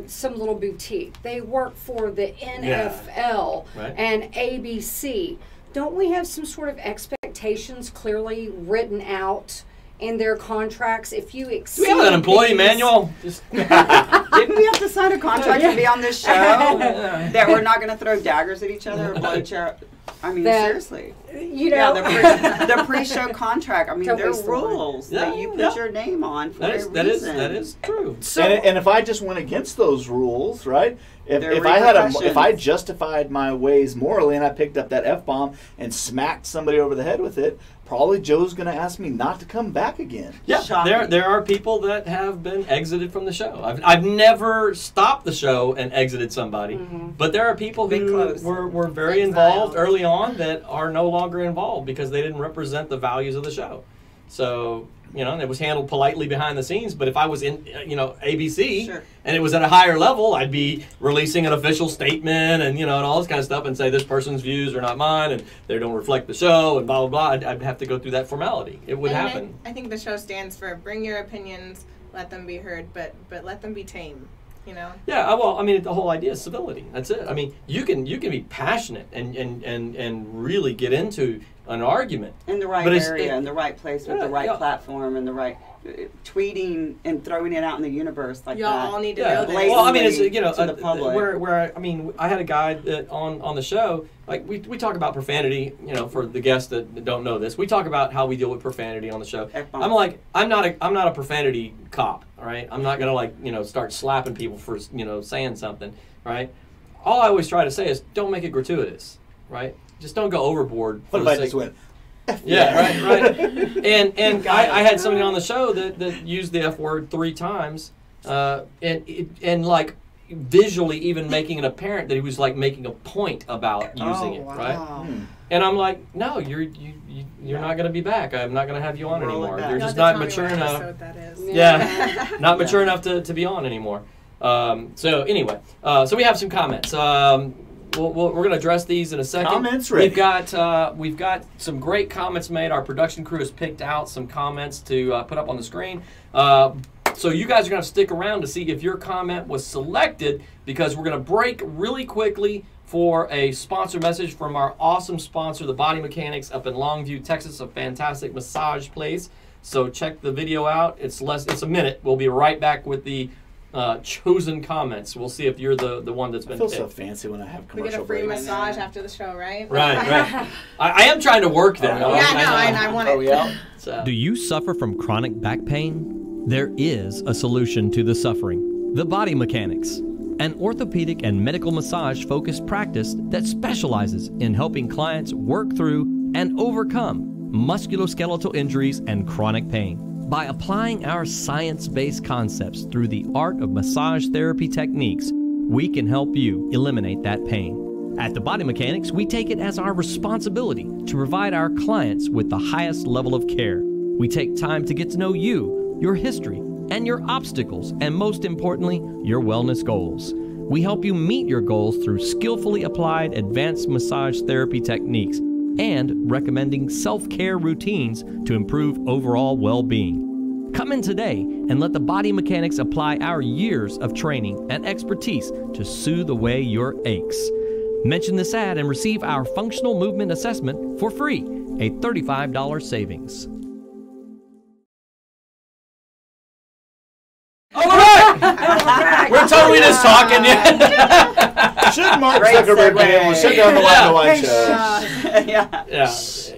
some little boutique. They work for the NFL and ABC. Don't we have some sort of expectations clearly written out in their contracts? If you exceed Do we have an employee manual? Didn't we have to sign a contract to be on this show that we're not going to throw daggers at each other or blow each other? I mean, seriously. The pre-show contract. I mean, there are rules that you put your name on for a reason. That is true. So, and if I just went against those rules, right? If I justified my ways morally and I picked up that F-bomb and smacked somebody over the head with it, probably Joe's going to ask me not to come back again. Yeah, there are people that have been exited from the show. I've never stopped the show and exited somebody, but there are people who were very involved early on that are no longer involved because they didn't represent the values of the show. So, and it was handled politely behind the scenes, but if I was in, ABC, and it was at a higher level, I'd be releasing an official statement and, and all this kind of stuff and say this person's views are not mine and they don't reflect the show and blah, blah, blah. I'd have to go through that formality. It would happen. I think the show stands for bring your opinions, let them be heard, but let them be tame. Yeah, well, I mean, the whole idea is civility. That's it. I mean, you can be passionate and really get into an argument in the right area, in the right place, with the right platform, and the right tweeting and throwing it out in the universe like Y'all that. all need to know this. Well, I mean, it's to the public. Where I mean, I had a guy that on the show. Like we talk about profanity, for the guests that don't know this, we talk about how we deal with profanity on the show. I'm like, I'm not a profanity cop, all right? I'm not gonna start slapping people for saying something, right? All I always try to say is don't make it gratuitous, right? Just don't go overboard. What if I just went? Yeah, right. And I had somebody on the show that used the F word 3 times, and like visually even making it apparent that he was like making a point about using it, right? And I'm like, no, you're not going to be back. I'm not going to have you on anymore. You're just not mature enough. What that is. Yeah, not mature enough to be on anymore. So anyway, so we have some comments. We're going to address these in a second. Comments ready. We've got some great comments made. Our production crew has picked out some comments to put up on the screen. So you guys are going to stick around to see if your comment was selected because we're going to break really quickly for a sponsor message from our awesome sponsor, the Body Mechanics up in Longview, Texas, a fantastic massage place. So check the video out. It's a minute. We'll be right back with the chosen comments. We'll see if you're the one that's been picked. I feel so fancy when I have commercial We get a free breaks. massage after the show, right? Right. I am trying to work that. I want it. Are we out? So. Do you suffer from chronic back pain? There is a solution to the suffering. The Body Mechanics, an orthopedic and medical massage focused practice that specializes in helping clients work through and overcome musculoskeletal injuries and chronic pain. By applying our science-based concepts through the art of massage therapy techniques, we can help you eliminate that pain. At The Body Mechanics, we take it as our responsibility to provide our clients with the highest level of care. We take time to get to know you, your history, and your obstacles, and most importantly, your wellness goals. We help you meet your goals through skillfully applied advanced massage therapy techniques and recommending self-care routines to improve overall well-being. Come in today and let The Body Mechanics apply our years of training and expertise to soothe away your aches. Mention this ad and receive our functional movement assessment for free, a $35 savings. All right! We're totally just talking. Should Mark Great Zuckerberg be segue. able to sit down the line to wine show?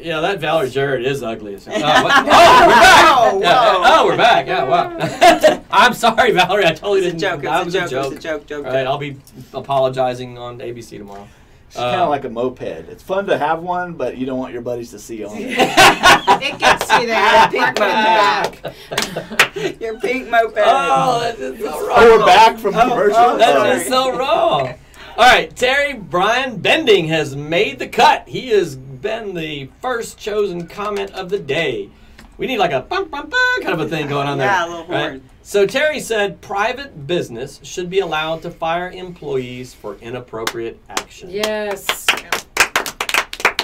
Yeah. That Valerie Jarrett is ugly as hell. We're back! Whoa, Yeah. whoa. Oh, we're back. Yeah, wow. I'm sorry, Valerie. I totally It's a didn't. joke. That It's was a joke. It's a joke. Joke. All right, I'll be apologizing on ABC tomorrow. It's kind of like a moped. It's fun to have one, but you don't want your buddies to see on it. It gets you there. Pink Park in the moped. Your pink moped. Oh, that is so wrong. Oh, we're back from commercial. That Sorry. is so wrong. All right, Terry Brian Bending has made the cut. He has been the first chosen comment of the day. We need like a bum, bum, bum kind of a thing going on there. Yeah, a little horn. Right? So Terry said private business should be allowed to fire employees for inappropriate action. Yes.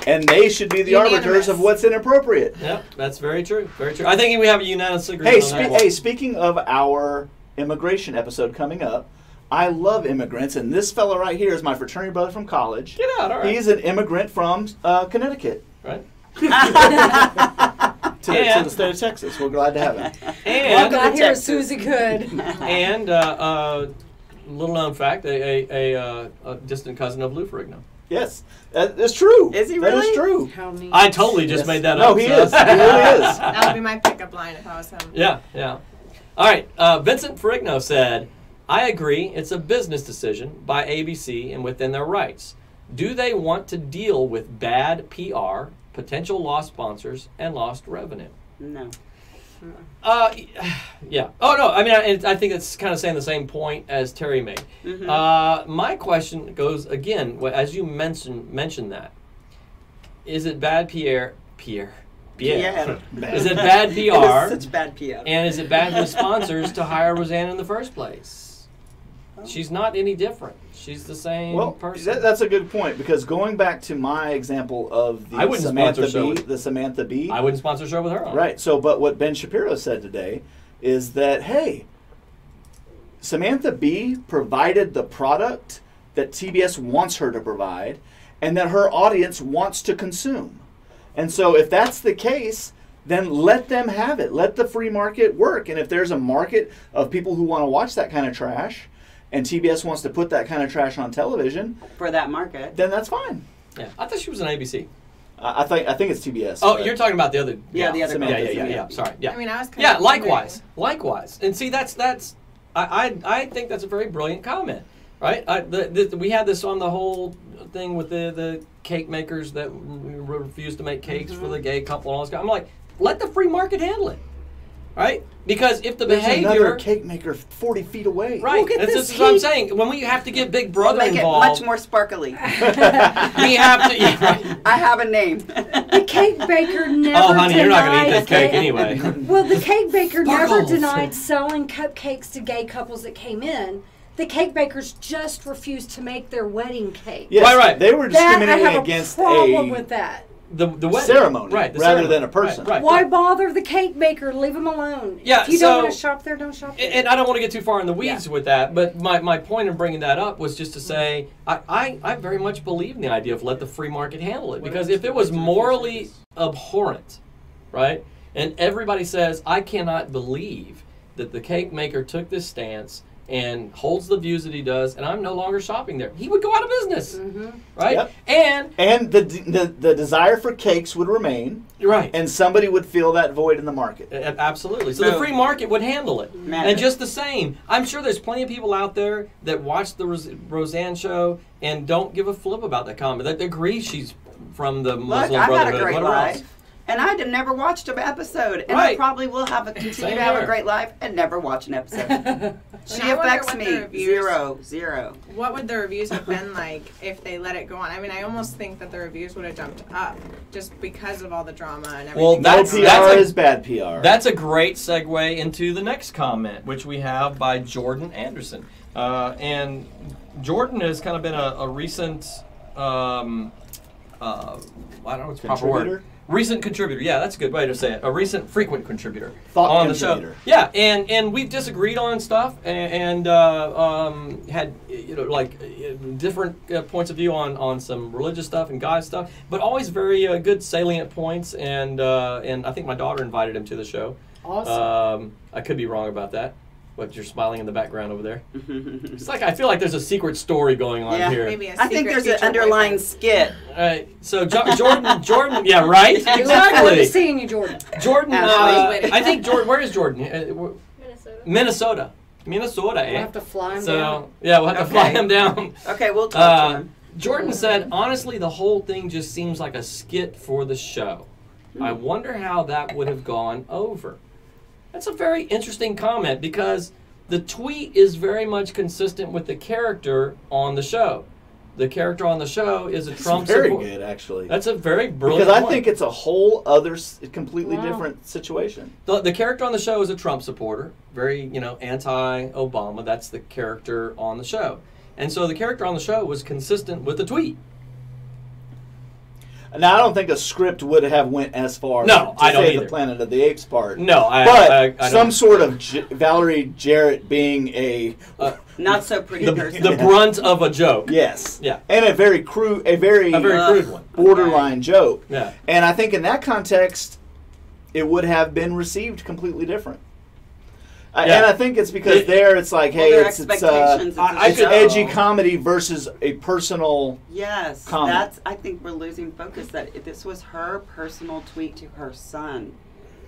And they should be the Unanimous. arbiters of what's inappropriate. Yep, that's very true. Very true. I think we have a unanimous agreement on that one. Hey, speaking of our immigration episode coming up, I love immigrants, and this fella right here is my fraternity brother from college. Get out, all right. He's an immigrant from Connecticut Right. to the state of Texas. We're glad to have him. And Not here, Texas. Susie Good. and little known fact, a distant cousin of Lou Ferrigno. Yes, that is true. Is he That really? is true. How neat. I totally just Yes. made that No, up. he so- is. He really is. That would be my pickup line if I was him. Yeah, yeah. All right. Vincent Ferrigno said, I agree it's a business decision by ABC and within their rights. Do they want to deal with bad PR, potential lost sponsors, and lost revenue? No. Yeah. Oh, no. I mean, I think it's kind of saying the same point as Terry made. My question goes, again, as you mentioned that, is it bad Pierre? Yeah. Is it bad PR? Such bad PR. And is it bad for the sponsors to hire Roseanne in the first place? She's not any different. She's the same Well, person. that's a good point, because going back to my example of I wouldn't sponsor a show with- the Samantha Bee. I wouldn't sponsor a show with her on. Right. So, but what Ben Shapiro said today is that, hey, Samantha Bee provided the product that TBS wants her to provide and that her audience wants to consume. And so if that's the case, then let them have it. Let the free market work. And if there's a market of people who want to watch that kind of trash and TBS wants to put that kind of trash on television, For that market. then that's fine. Yeah. I thought she was on ABC. I think it's TBS. Oh, but- you're talking about the other. Yeah, the other Samantha Yeah. Bee. Sorry. Yeah. I mean, I was kind Yeah, of likewise. And see, that's I think that's a very brilliant comment, right? We had this on the whole thing with the cake makers that refused to make cakes for the gay couple and all this. I'm like, let the free market handle it, right? Because if the There's behavior, another cake maker 40 feet away. right? Look at This this is what I'm cake. saying. When we have to get Big We'll Brother make involved, it much more sparkly. we have to. Yeah, right. I have a name. The cake baker never Oh, honey, you're not going to eat this denied cake anyway. Well, the cake baker never Sparkles. denied selling cupcakes to gay couples that came in. The cake bakers just refused to make their wedding cake. Yes, Right. They were That I discriminating have against a problem a with that. The wedding. ceremony, right? The rather ceremony. than a person. Right. Why bother the cake baker? Leave them alone. Yeah, If you so- don't want to shop there, don't shop there. And I don't want to get too far in the weeds with that, but my point in bringing that up was just to say I very much believe in the idea of let the free market handle it, because if it was morally abhorrent, right, and everybody says I cannot believe that the cake maker took this stance and holds the views that he does, and I'm no longer shopping there. He would go out of business, right? Yep. And the desire for cakes would remain, right, and somebody would fill that void in the market. Absolutely. So the free market would handle it. Man. And just the same, I'm sure there's plenty of people out there that watch the Roseanne show and don't give a flip about that comment. That agree she's from the Look, Muslim I've Brotherhood. had a great whatever else. life. And I have never watched an episode. And I Right. probably will continue Same to have here. a great life and never watch an episode. She And I wonder affects what me. the reviews- Zero. What would the reviews have been like if they let it go on? I mean, I almost think that the reviews would have jumped up just because of all the drama and everything. Well, No that's PR a- is bad PR. That's a great segue into the next comment, which we have by Jordan Anderson. And Jordan has kind of been a recent, I don't know what's the proper word. Contributor? Recent contributor. Yeah, that's a good way to say it. A recent frequent contributor Thought on the contributor. show. Yeah, and we've disagreed on stuff and had different points of view on some religious stuff and God stuff, but always very good salient points. And I think my daughter invited him to the show. Awesome. I could be wrong about that, but you're smiling in the background over there. It's like I feel like there's a secret story going on Yeah. here. Maybe a I think secret there's an future underlying boyfriend. skit. So Jordan, yeah, right, We look forward to exactly. seeing you, Jordan. Jordan, Absolutely. I think Jordan. Where is Jordan? Minnesota, eh? We'll have to fly him So down. yeah, we'll have to fly Okay. him down. Okay, we'll talk to him. Jordan said, honestly, the whole thing just seems like a skit for the show. I wonder how that would have gone over. That's a very interesting comment because the tweet is very much consistent with the character on the show. The character on the show is a It's Trump very support- good, actually. That's a very brilliant Because I point. think it's a whole other, completely Wow. different situation. The character on the show is a Trump supporter, very, anti-Obama. That's the character on the show. And so the character on the show was consistent with the tweet. Now, I don't think a script would have went as far No, to I don't say either. the Planet of the Apes part. No, But I some don't. sort of Valerie Jarrett being a Not so pretty person. The brunt of a joke. yes, Yeah. and a very crude, a very crude one. borderline joke. Yeah. And I think in that context, it would have been received completely different. Yeah. And I think it's because there it's like, Well, hey, their it's expectations. it's a show. edgy comedy versus a personal. Yes, comment. I think we're losing focus. That this was her personal tweet to her son.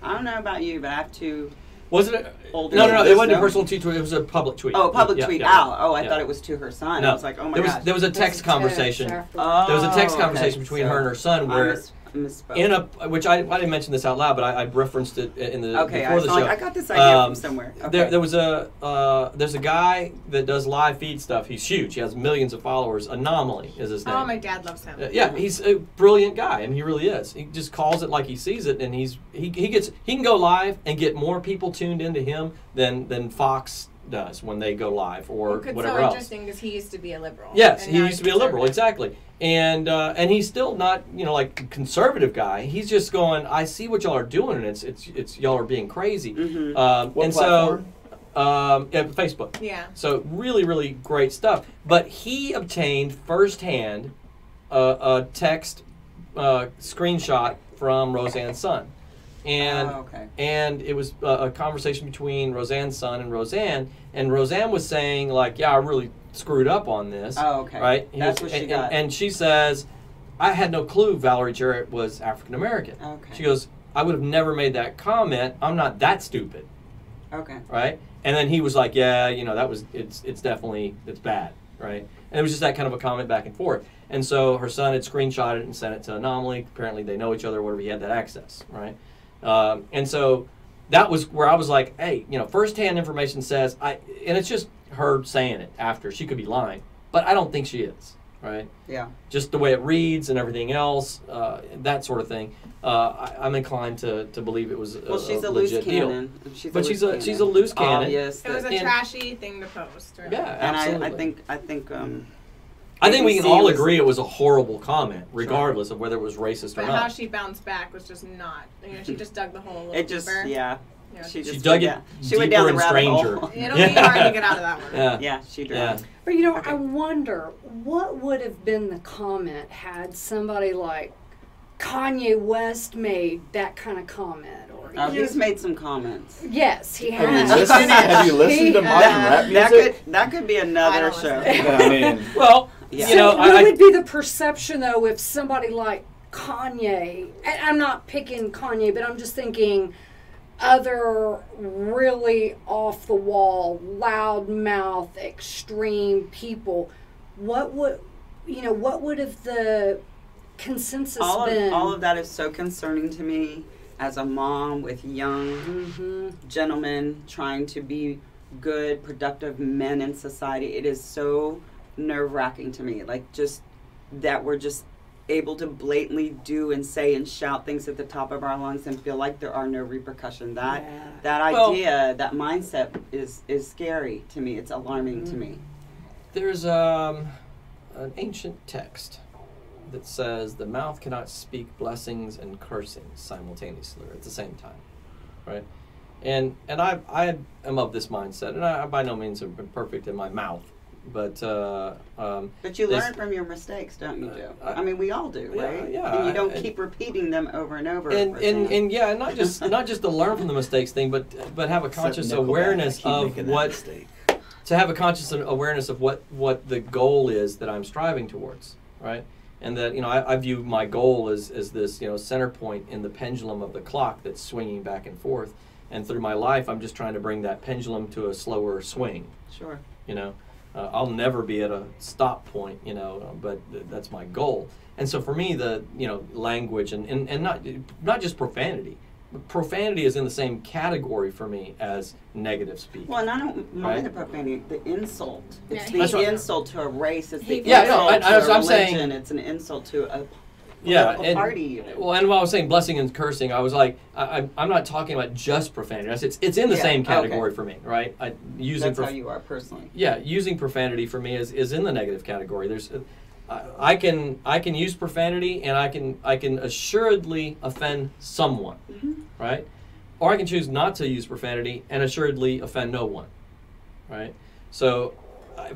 I don't know about you, but I have two. Was it? Older No. It brothers, wasn't a no? personal tweet. It was a public tweet. Oh, public Yeah, tweet yeah, out. Oh, I yeah. thought it was to her son. No. I was like, oh my gosh. There was a text conversation. Oh, There was a text okay. conversation between So her and her son I where misspoke. which I didn't mention this out loud, but I referenced it in the Okay, before the show. I got this idea from somewhere. Okay. There was there's a guy that does live feed stuff. He's huge. He has millions of followers. Anomaly is his name. Oh, my dad loves him. Yeah, he's a brilliant guy, and he really is. He just calls it like he sees it, and he can go live and get more people tuned into him than Fox does when they go live or It's whatever so else. interesting because he used to be a liberal. Yes, and he now used to he's be a liberal, conservative. exactly, and he's still not like a conservative guy. He's just going, I see what y'all are doing, and it's y'all are being crazy. What And platform? Facebook. Yeah. So really great stuff. But he obtained firsthand a text screenshot from Roseanne's son. And Oh, okay. and it was a conversation between Roseanne's son and Roseanne was saying like, yeah, I really screwed up on this. Oh, okay. Right? That's what she got. And she says, I had no clue Valerie Jarrett was African American. Okay. She goes, I would have never made that comment. I'm not that stupid. Okay. Right? And then he was like, yeah, that was it's bad, right? And it was just that kind of a comment back and forth. And so her son had screenshotted it and sent it to Anomaly. Apparently they know each other or whatever. He had that access, right? And so that was where I was like, hey, firsthand information says, and it's just her saying it after. She could be lying, but I don't think she is, right? Yeah. Just the way it reads and everything else, that sort of thing. I'm inclined to believe it was Well, she's a legit loose deal. cannon. But she's a loose cannon. Obvious. It was a And- trashy thing to post. Really. Yeah, And absolutely. I think I think we can ABC all was- agree it was a horrible comment, regardless of whether it was racist or But not. how she bounced back was just not. She just dug the hole a little it just deeper. yeah. You know, She just dug went it down. She went down deeper the and rabbit stranger. hole. It'll be hard to get out of that one. Yeah. Yeah, she Yeah. drowned. But I wonder what would have been the comment had somebody like Kanye West made that kind of comment. Or He's made some comments. Yes, he Have has. you listened to modern rap music? That could be another show. Yeah, I mean, Well, Yeah. you know, So what would be the perception, though, if somebody like Kanye, and I'm not picking Kanye, but I'm just thinking other really off-the-wall, loud-mouth, extreme people, what would have the consensus been? All of that is so concerning to me as a mom with young gentlemen trying to be good, productive men in society. It is so nerve-wracking to me. Like, just that we're just able to blatantly do and say and shout things at the top of our lungs and feel like there are no repercussions. That idea, that mindset is scary to me. It's alarming to me. There's an ancient text that says the mouth cannot speak blessings and cursings simultaneously or at the same time, right? And I am of this mindset, and I by no means have been perfect in my mouth, but you learn from your mistakes, don't you, Joe? I mean, we all do, right? Yeah. And you don't keep repeating them over and over. And not just to learn from the mistakes thing, but have a conscious awareness of what. To have a conscious awareness of what the goal is that I'm striving towards, right? And that, I view my goal as this, center point in the pendulum of the clock that's swinging back and forth. And through my life, I'm just trying to bring that pendulum to a slower swing. Sure. I'll never be at a stop point, but that's my goal. And so for me, the, language and not just profanity. Profanity is in the same category for me as negative speech. Well, and I don't mind the profanity, the insult. It's Yeah, the insult to a race. It's the Yeah, insult no, to a I'm religion. saying- It's an insult to a Yeah, political party. Well, and while I was saying blessing and cursing, I was like, I'm not talking about just profanity. It's in the same category for me, right? That's how you are personally. Yeah, using profanity for me is in the negative category. There's, I can use profanity and I can assuredly offend someone, right? Or I can choose not to use profanity and assuredly offend no one, right? So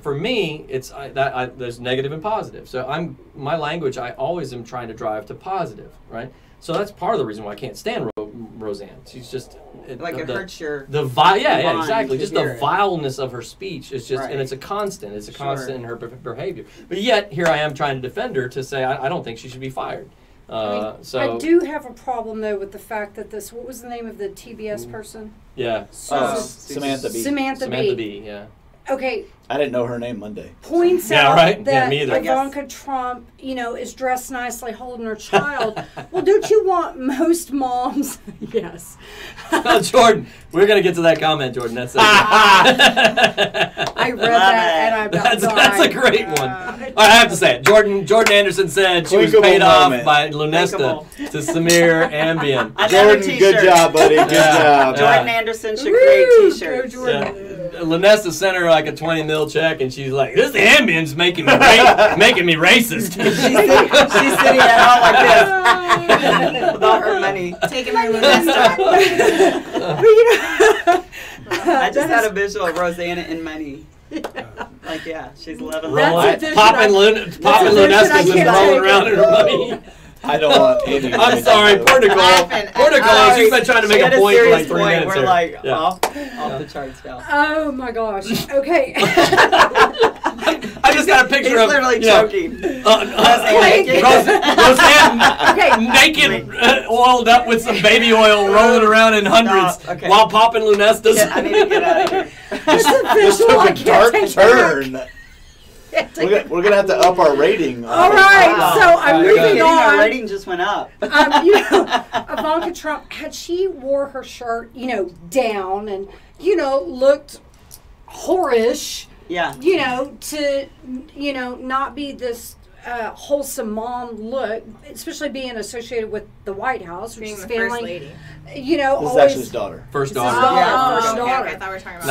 for me, it's there's negative and positive. So my language, I always am trying to drive to positive, right? So that's part of the reason why I can't stand Roseanne. She's just It hurts your yeah, exactly. to Just the hear it. vileness of her speech is just, and it's a constant. It's a constant in her behavior. But yet here I am trying to defend her to say I don't think she should be fired. I do have a problem though with the fact that what was the name of the TBS person? Yeah. Samantha Bee. Samantha Bee. Yeah. Okay. I didn't know her name Monday. Points Yeah, out right. that Yeah, me either. Ivanka Trump, is dressed nicely holding her child. Well, don't you want most moms? Yes. Jordan, we're going to get to that comment, Jordan. That's I read that and I about died. That's a great one. I have to say it. Jordan Anderson said she was Clinkable paid moment. off by Lunesta to Samir Ambien. Another Jordan, t-shirt. good job, buddy. Good job. Jordan Anderson should create Woo! t-shirts. Go Jordan. Lunesta sent her like a 20 mil check, and she's like, "This Ambien's making me racist." She's sitting at home like this with all her money. Taking my Lunesta. I just had a visual of Roseanne and money. Like, she's living That's life. a Popping Lunesta's and rolling around in her money. I don't want any. I'm sorry, poor Nichole. Laughing. Poor Nichole, she's been trying to make She a had point for like serious 3 point. minutes We're here. like Yeah. off the charts now. Oh my gosh. Okay. I just got a picture He's of literally choking. Roseanne naked, oiled up with some baby oil, rolling around in hundreds Okay. while popping Lunestas. I need to get out of here. That's a This visual I took a can't dark take turn. back. We're gonna have to up our rating. All right, Wow. so I'm Are you moving Kidding, our on. rating just went up. Ivanka Trump, had she wore her shirt, down and, looked whorish, Yeah. to, not be this wholesome mom look, especially being associated with the White House, which Being is the family, first lady. This is always. actually his daughter. First This is daughter. daughter. Yeah, first okay, daughter. okay, I thought we were talking about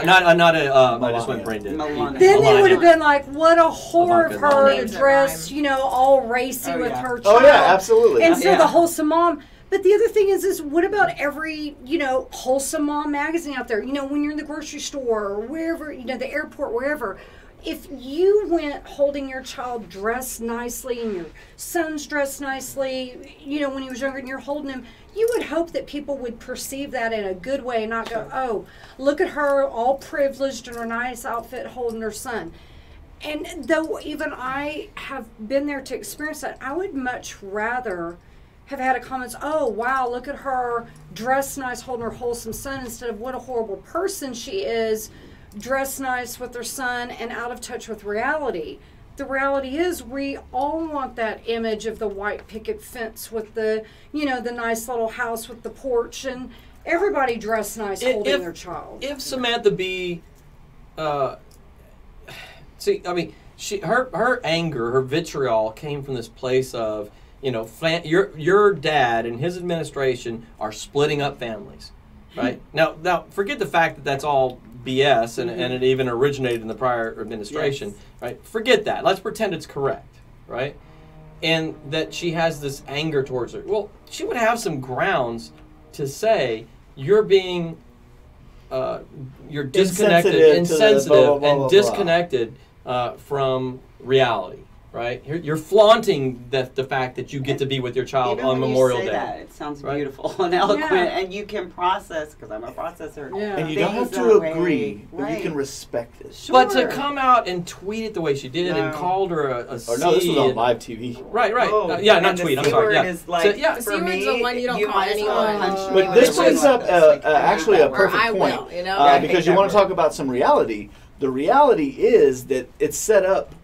Not So- Ivanka. I just went brain dead. Melania. Then they Melania. would have been like, what a whore of Ivanka. her to Names that dress, rhyme. all racy Oh, with yeah. her child. Oh yeah, absolutely. And so Yeah. the wholesome mom. But the other thing is what about every, wholesome mom magazine out there? When you're in the grocery store or wherever, the airport, wherever, if you went holding your child dressed nicely and your son's dressed nicely, you know, when he was younger and you're holding him, you would hope that people would perceive that in a good way and not go, oh, look at her all privileged in her nice outfit holding her son. And though even I have been there to experience that, I would much rather have had a comments, oh, wow, look at her dressed nice holding her wholesome son, instead of what a horrible person she is, dressed nice with her son and out of touch with reality. The reality is we all want that image of the white picket fence with the, you know, the nice little house with the porch, and everybody dressed nice holding their child. If Samantha Bee, see, I mean, her anger, her vitriol came from this place of, you know, your dad and his administration are splitting up families, right? Now, forget the fact that that's all BS and it even originated in the prior administration, right? Forget that. Let's pretend it's correct, right? And that she has this anger towards her. Well, she would have some grounds to say you're being, you're disconnected, insensitive, blah, blah, blah, and blah, disconnected from reality. Right, you're flaunting the fact that you get to be with your child Even on when Memorial you say Day. That, it sounds Right? beautiful and eloquent, Yeah. and you can process, because I'm a processor. Yeah. And you don't have things to that way. agree, but you Right. can respect it. Sure. But to come out and tweet it the way she did and No. called her a Or no, this C was on and- live TV. Right. Oh, Yeah, not and the tweet. I'm C sorry. word Yeah. is like, So, yeah. The for C word's me, the one you don't call might as well anyone. punch me But with this a brings pen up like this. Like, actually a Or perfect I point, will, you know? I hate because you that want to word. talk about some reality. The reality is that it's set up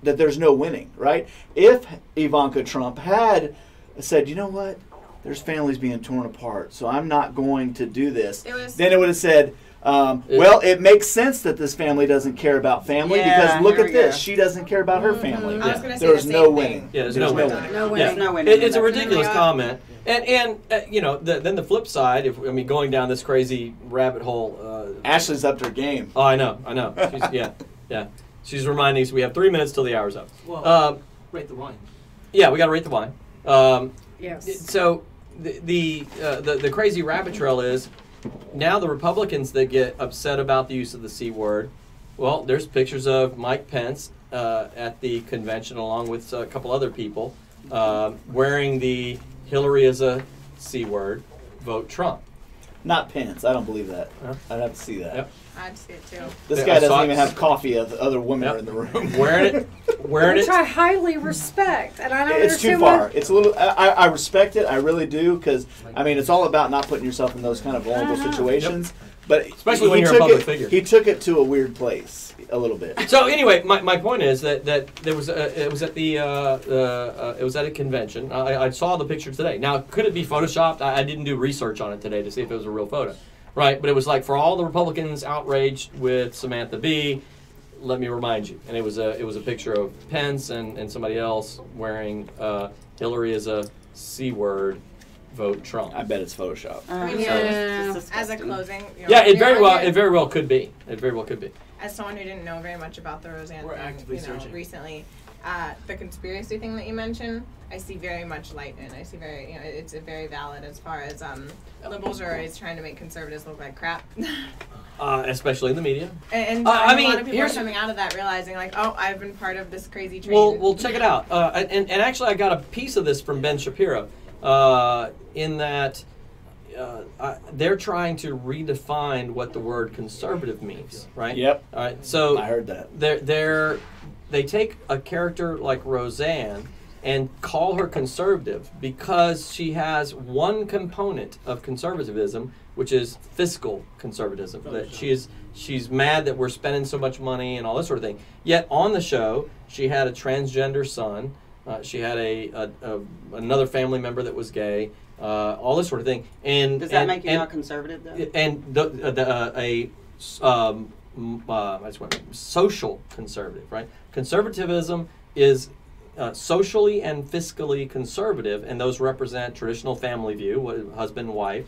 that there's no winning, right? If Ivanka Trump had said, you know what, there's families being torn apart, so I'm not going to do this, then it would have said, well, it makes sense that this family doesn't care about family, Yeah, because look here at we this, go. she doesn't care about her family. I was going to say There's the no same winning. thing. Yeah, there's no winning. No way. There's no winning. It's a in that. ridiculous Yeah. comment, and you know, then the flip side, going down this crazy rabbit hole. Ashley's up to her game. Oh, I know. Yeah. She's reminding us we have 3 minutes till the hour's up. Well, rate the wine. Yeah, we got to rate the wine. Yes. So the crazy rabbit trail is now the Republicans that get upset about the use of the C word. Well, there's pictures of Mike Pence at the convention along with a couple other people wearing the Hillary is a C word, vote Trump. Not Pence. I don't believe that. Huh? I'd have to see that. Yep. I'd see it too. This Yeah, guy I doesn't saw even it. have coffee. The other women Yep. are in the room. Wearing Which it. I highly respect, and I don't It's too understand far. why. It's a little. I respect it. I really do, because I mean, it's all about not putting yourself in those kind of vulnerable situations. But Especially when he you're a took public it- figure. He took it to a weird place a little bit. So anyway, my point is that there was it was at the it was at a convention. I saw the picture today. Now, could it be photoshopped? I didn't do research on it today to see if it was a real photo, right? But it was like for all the Republicans outraged with Samantha Bee. Let me remind you, and it was a picture of Pence and somebody else wearing Hillary is a C word, vote Trump. I bet it's Photoshop. I mean, Yeah. as a disgusting. closing, you know, Yeah, it you're arguing- very well could be. It very well could be. As someone who didn't know very much about the Roseanne We're thing, actively searching. recently, the conspiracy thing that you mentioned, I see very much light in. I see very, it's very valid as far as liberals are always trying to make conservatives look like crap. Especially in the media. And I a mean, lot of people are here's- coming out of that realizing, like, oh, I've been part of this crazy train. Well, check it out. And actually, I got a piece of this from Ben Shapiro in that they're trying to redefine what the word conservative means, right? Yep. All right. So I heard that. they take a character like Roseanne and call her conservative because she has one component of conservatism, which is fiscal conservatism. That she's mad that we're spending so much money and all this sort of thing. Yet on the show, she had a transgender son. She had another family member that was gay. All this sort of thing. And Does that make you not conservative, though? And social conservative, right? Conservatism is socially and fiscally conservative, and those represent traditional family view, husband and wife.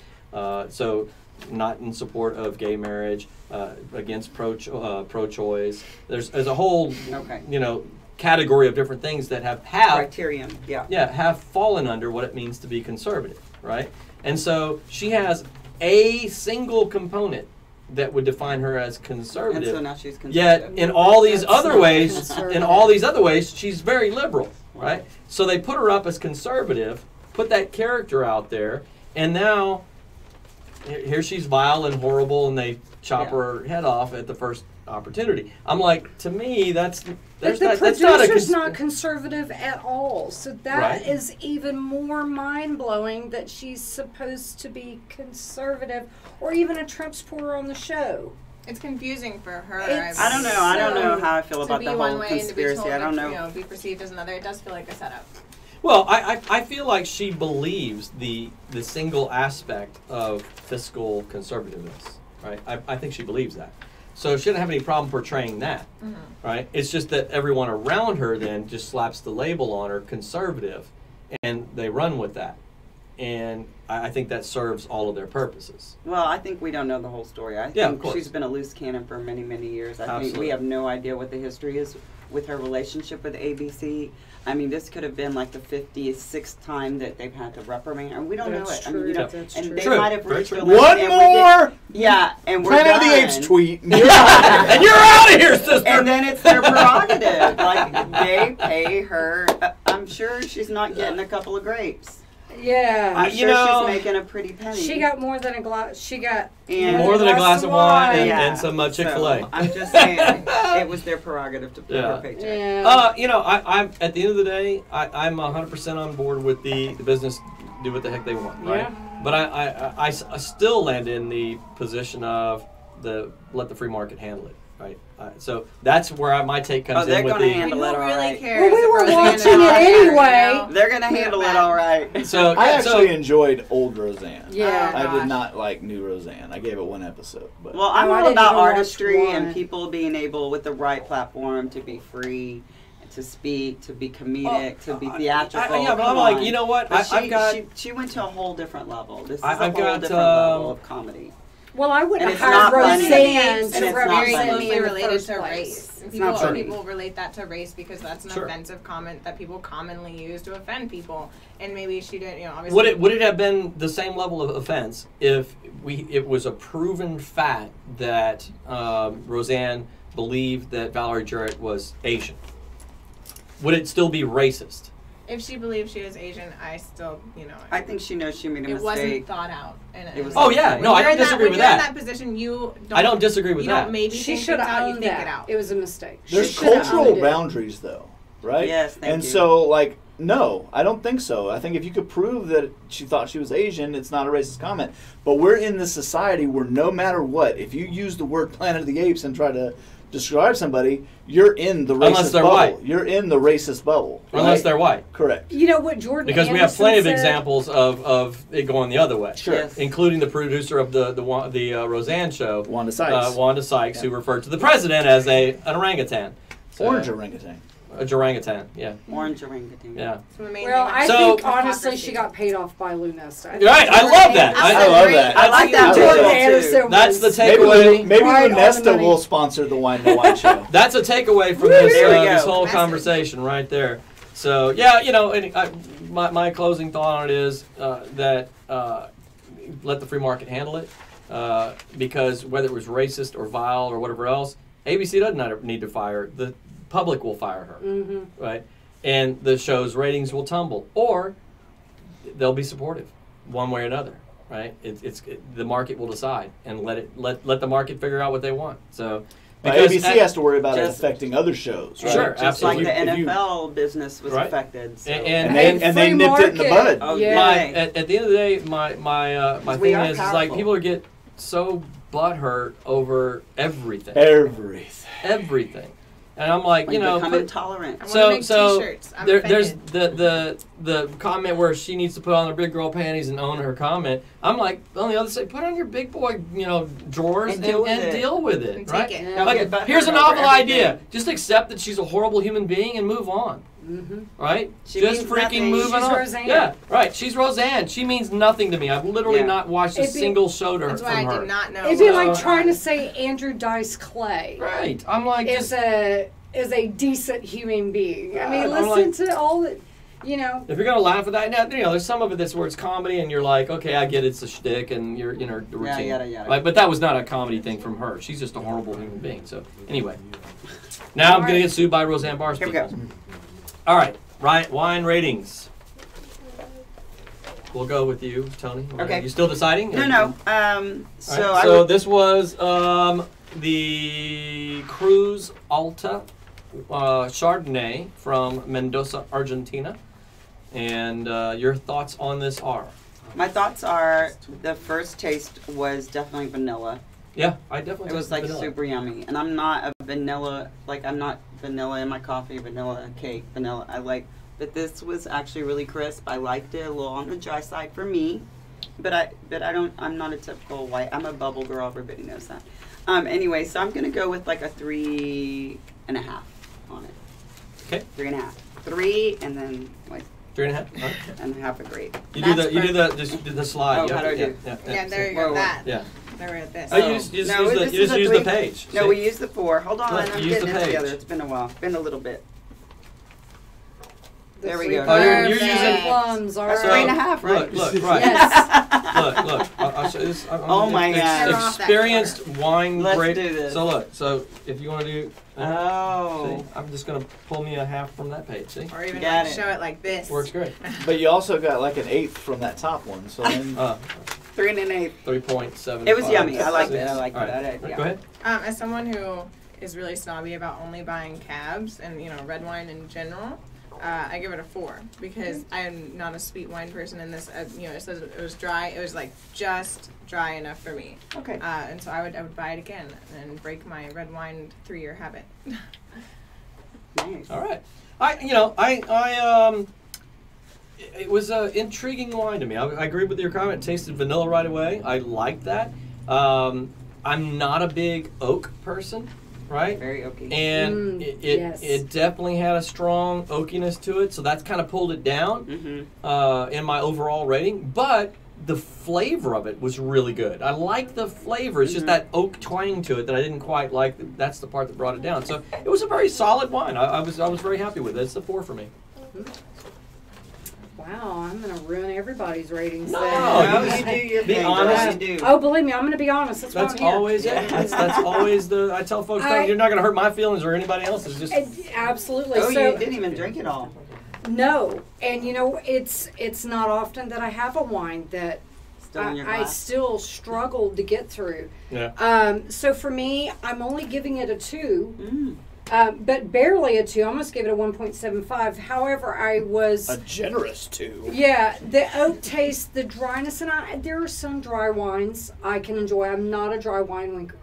So not in support of gay marriage, against pro-choice. There's a whole, category of different things that have Criterion, have fallen under what it means to be conservative, right? And so she has a single component of conservatism, which is fiscal conservative, right? Conservatism is socially and fiscally conservative, and those represent traditional family view, husband and wife. So not in support of gay marriage, against pro-choice. There's a whole, category of different things that have fallen under what it means to be conservative, right? And so she has a that would define her as And conservative. so now she's conservative. Yet in all these That's other not ways, conservative. she's very liberal, right? So they put her up as conservative, put that character out there, and now here she's vile and horrible, and they chop her head off at the first opportunity. I'm like, to me, that's But the that's not a producer's not conservative at all. So that Right. is even more mind-blowing that she's supposed to be conservative or even a Trump supporter on the show. It's confusing for her. It's- I don't know. I don't know how I feel to about be the one whole way and to be conspiracy. told I don't to, know. be perceived as another. It does feel like a setup. Well, I feel like she believes the single aspect of fiscal conservativeness, right? I think she believes that. So she doesn't have any problem portraying that, right? It's just that everyone around her then just slaps the label on her, conservative, and they run with that. And I think that serves all of their purposes. Well, I think we don't know the whole story. I Yeah, of think course. she's been a loose cannon for many, many years. I think Absolutely. we have no idea what the history is with her relationship with ABC. I mean, this could have been like the 56th time that they've had to reprimand her. We don't know That's it. I mean, true. you know, That's and true. they True. might have Very reached true. a limit. One and more yeah, and we're Planet of the done. Apes tweet. and you're out of here, sister! And then it's their prerogative. Like, they pay her. I'm sure she's not getting a couple of grapes. Yeah. I'm you sure know, she's making a pretty penny. She got more than a glass. She got And- more than a glass of wine and, Yeah. and some Chick-fil-A. So, I'm just saying, it was their prerogative to pay Yeah. her paycheck. Yeah. I'm at the end of the day, I'm 100% on board with the business do what the heck they want, right? Yeah. But I still land in the position of let the free market handle it, right? So that's where my take comes they're in with gonna the. handle Who it all really right. cares? Well, we if were Roseanne watching and it I are, anyway. They're gonna handle it all right. So I actually so, enjoyed old Roseanne. Yeah. I gosh. did not like new Roseanne. I gave it one episode. But Well, I'm Oh, I all didn't about even watch artistry one. and people being able, with the right platform, to be free, to speak, to be comedic, to be theatrical. yeah, but I'm Come like, on. you know what? But I've got. she went to a whole different level. This is I've a whole got, different level of comedy. Well, I wouldn't And have it's hired not funny. Roseanne And to it's not represent funny. me closely in the related first to place. race. It's not funny. People relate that to race because that's an Sure. offensive comment that people commonly use to offend people, and maybe she didn't. Obviously. Would it have been the same level of offense if it was a proven fact that Roseanne believed that Valerie Jarrett was Asian? Would it still be racist? If she believed she was Asian, I still, I think she knows she made a it wasn't mistake. thought out. It was- Oh yeah, no, I don't disagree with When you're in that. that position, you don't. I don't disagree with you that. don't maybe She think should things have out. You owned think that. it out. It was a mistake. there's She should have cultural owned it. boundaries, though, right? Yes, thank and you. so, like, no, I don't think so. I think if you could prove that she thought she was Asian, it's not a racist comment. But we're in this society where no matter what, if you use the word Planet of the Apes and try to describe somebody, you're in the racist Unless they're bubble. white. You're in the racist bubble. Unless right? they're white. Correct. You know what Jordan Because we have Anderson plenty of said? examples of it going the other way. Sure. Yes. Including the producer of the Roseanne show, Wanda Sykes. Wanda Sykes, who referred to the president as an orangutan. So, Orange orangutan. A orangutan, yeah. Orange orangutan. Yeah. So the main Well, thing I So- think honestly she got paid off by Lunesta. Right, I love that. I love that. I like that Jordan visual, Anderson too. That's the was- takeaway. Maybe Right on the Lunesta money. will sponsor the Wine the White show. That's a takeaway from There we this go. whole Message. conversation right there. So yeah, my closing thought on it is that let the free market handle it, because whether it was racist or vile or whatever else, ABC doesn't need to fire. The public will fire her, right? And the show's ratings will tumble, or they'll be supportive, one way or another, right? The market will decide, and let the market figure out what they want. So. But Because ABC has to worry about it just- affecting other shows, right? Sure, Just absolutely. like the If you- NFL business was Right. affected. So. And Hey, they free nipped it in the market. bud. Oh, Yeah. yay. At the end of the day, my We thing are is like powerful. people get so butthurt over everything, Everything. and I'm like, Like, you know, become intolerant. I wanna make t-shirts. I'm there's offended. the comment where she needs to put on her big girl panties and own her comment. I'm like, on the other side, put on your big boy, drawers And and deal with it. deal with it, And right? take it. Yeah. Don't Like, get butthurt here's an over awful idea. everything. Just accept that she's a horrible human being and move on. Right? She Just means freaking nothing. moving She's on. Roseanne. Yeah, right. She's Roseanne. She means nothing to me. I've literally Yeah. not watched a It'd be- single show to her, That's from why I her. did not know. It'd be like what trying to was- say Andrew Dice Clay Right. I'm like, is a decent human being. I mean, I'm listen like- to all the. you know. If you're gonna laugh at that, now, you know, there's some of it that's where it's comedy, and you're like, okay, I get it's a shtick, and you're, you know, the routine. yada. Right? But that was not a comedy thing from her. She's just a horrible human being. So anyway, now I'm gonna get sued by Roseanne Barr's Here we people. go. All right, Whine ratings. We'll go with you, Toni. Okay. You still deciding? No. So, so this was the Cruz Alta Chardonnay from Mendoza, Argentina. And your thoughts on this are? My thoughts are the first taste was definitely vanilla. Yeah, I definitely. It was like vanilla. super yummy, and I'm not a vanilla. Like I'm not vanilla in my coffee, vanilla cake, vanilla. I like, but this was actually really crisp. I liked it a little on the dry side for me, but I don't. I'm not a typical white. I'm a bubble girl. Everybody knows that. Anyway, so I'm gonna go with like a 3.5 on it. Okay. 3.5. 3 and then like 3.5. Right. and half a grape. You do the slide. Oh, how do I do? Yeah, there you go. Whoa. That. Yeah. There we're at this. Oh, you just use a the 3. page. No, see? we used the 4. Hold on, Look, I'm you used getting the it page. together. It's been a while. Been a little bit. There we go. Oh, you're Perfect. using- plums. All That's right. 3.5, right? Look, right. Yes. Look. I'll show you this. Oh my God. Experienced wine Let's grape. do this. So look. So if you want to do. Oh. See, I'm just gonna pull me a half from that page. See. Or even Got like it. show it like this. Works great. But you also got like an 1/8 from that top one. So then 3.5. 3.7. It was yummy. I liked it. I liked All it. right. Yeah. Go ahead. As someone who is really snobby about only buying cabs and red wine in general, I give it a 4 because I am not a sweet wine person. And this, it says it was dry. It was like just dry enough for me. Okay. And so I would buy it again and break my red wine 3-year habit. Nice. All right. It was an intriguing wine to me. I agree with your comment. It tasted vanilla right away. I liked that. I'm not a big oak person, right? Very oaky. And yes. it definitely had a strong oakiness to it, so that's kind of pulled it down in my overall rating. But the flavor of it was really good. I like the flavor. It's just that oak twang to it that I didn't quite like. That's the part that brought it down. So it was a very solid wine. I was very happy with it. It's a 4 for me. Wow, I'm going to ruin everybody's ratings. No, then. you do your Be thing. honest. You do. Oh, believe me, I'm going to be honest. That's why That's I'm here. always it. That's always the. I tell folks, you're not going to hurt my feelings or anybody else's. Just Absolutely. Oh, so, you didn't even drink it all. No, and it's not often that I have a wine that Still in your I glass. still struggled to get through. yeah. So for me, I'm only giving it a 2, Mm. but barely a 2. I almost gave it a 1.75. However, I was a generous 2. yeah, the oak taste, the dryness, and there are some dry wines I can enjoy. I'm not a dry wine winker.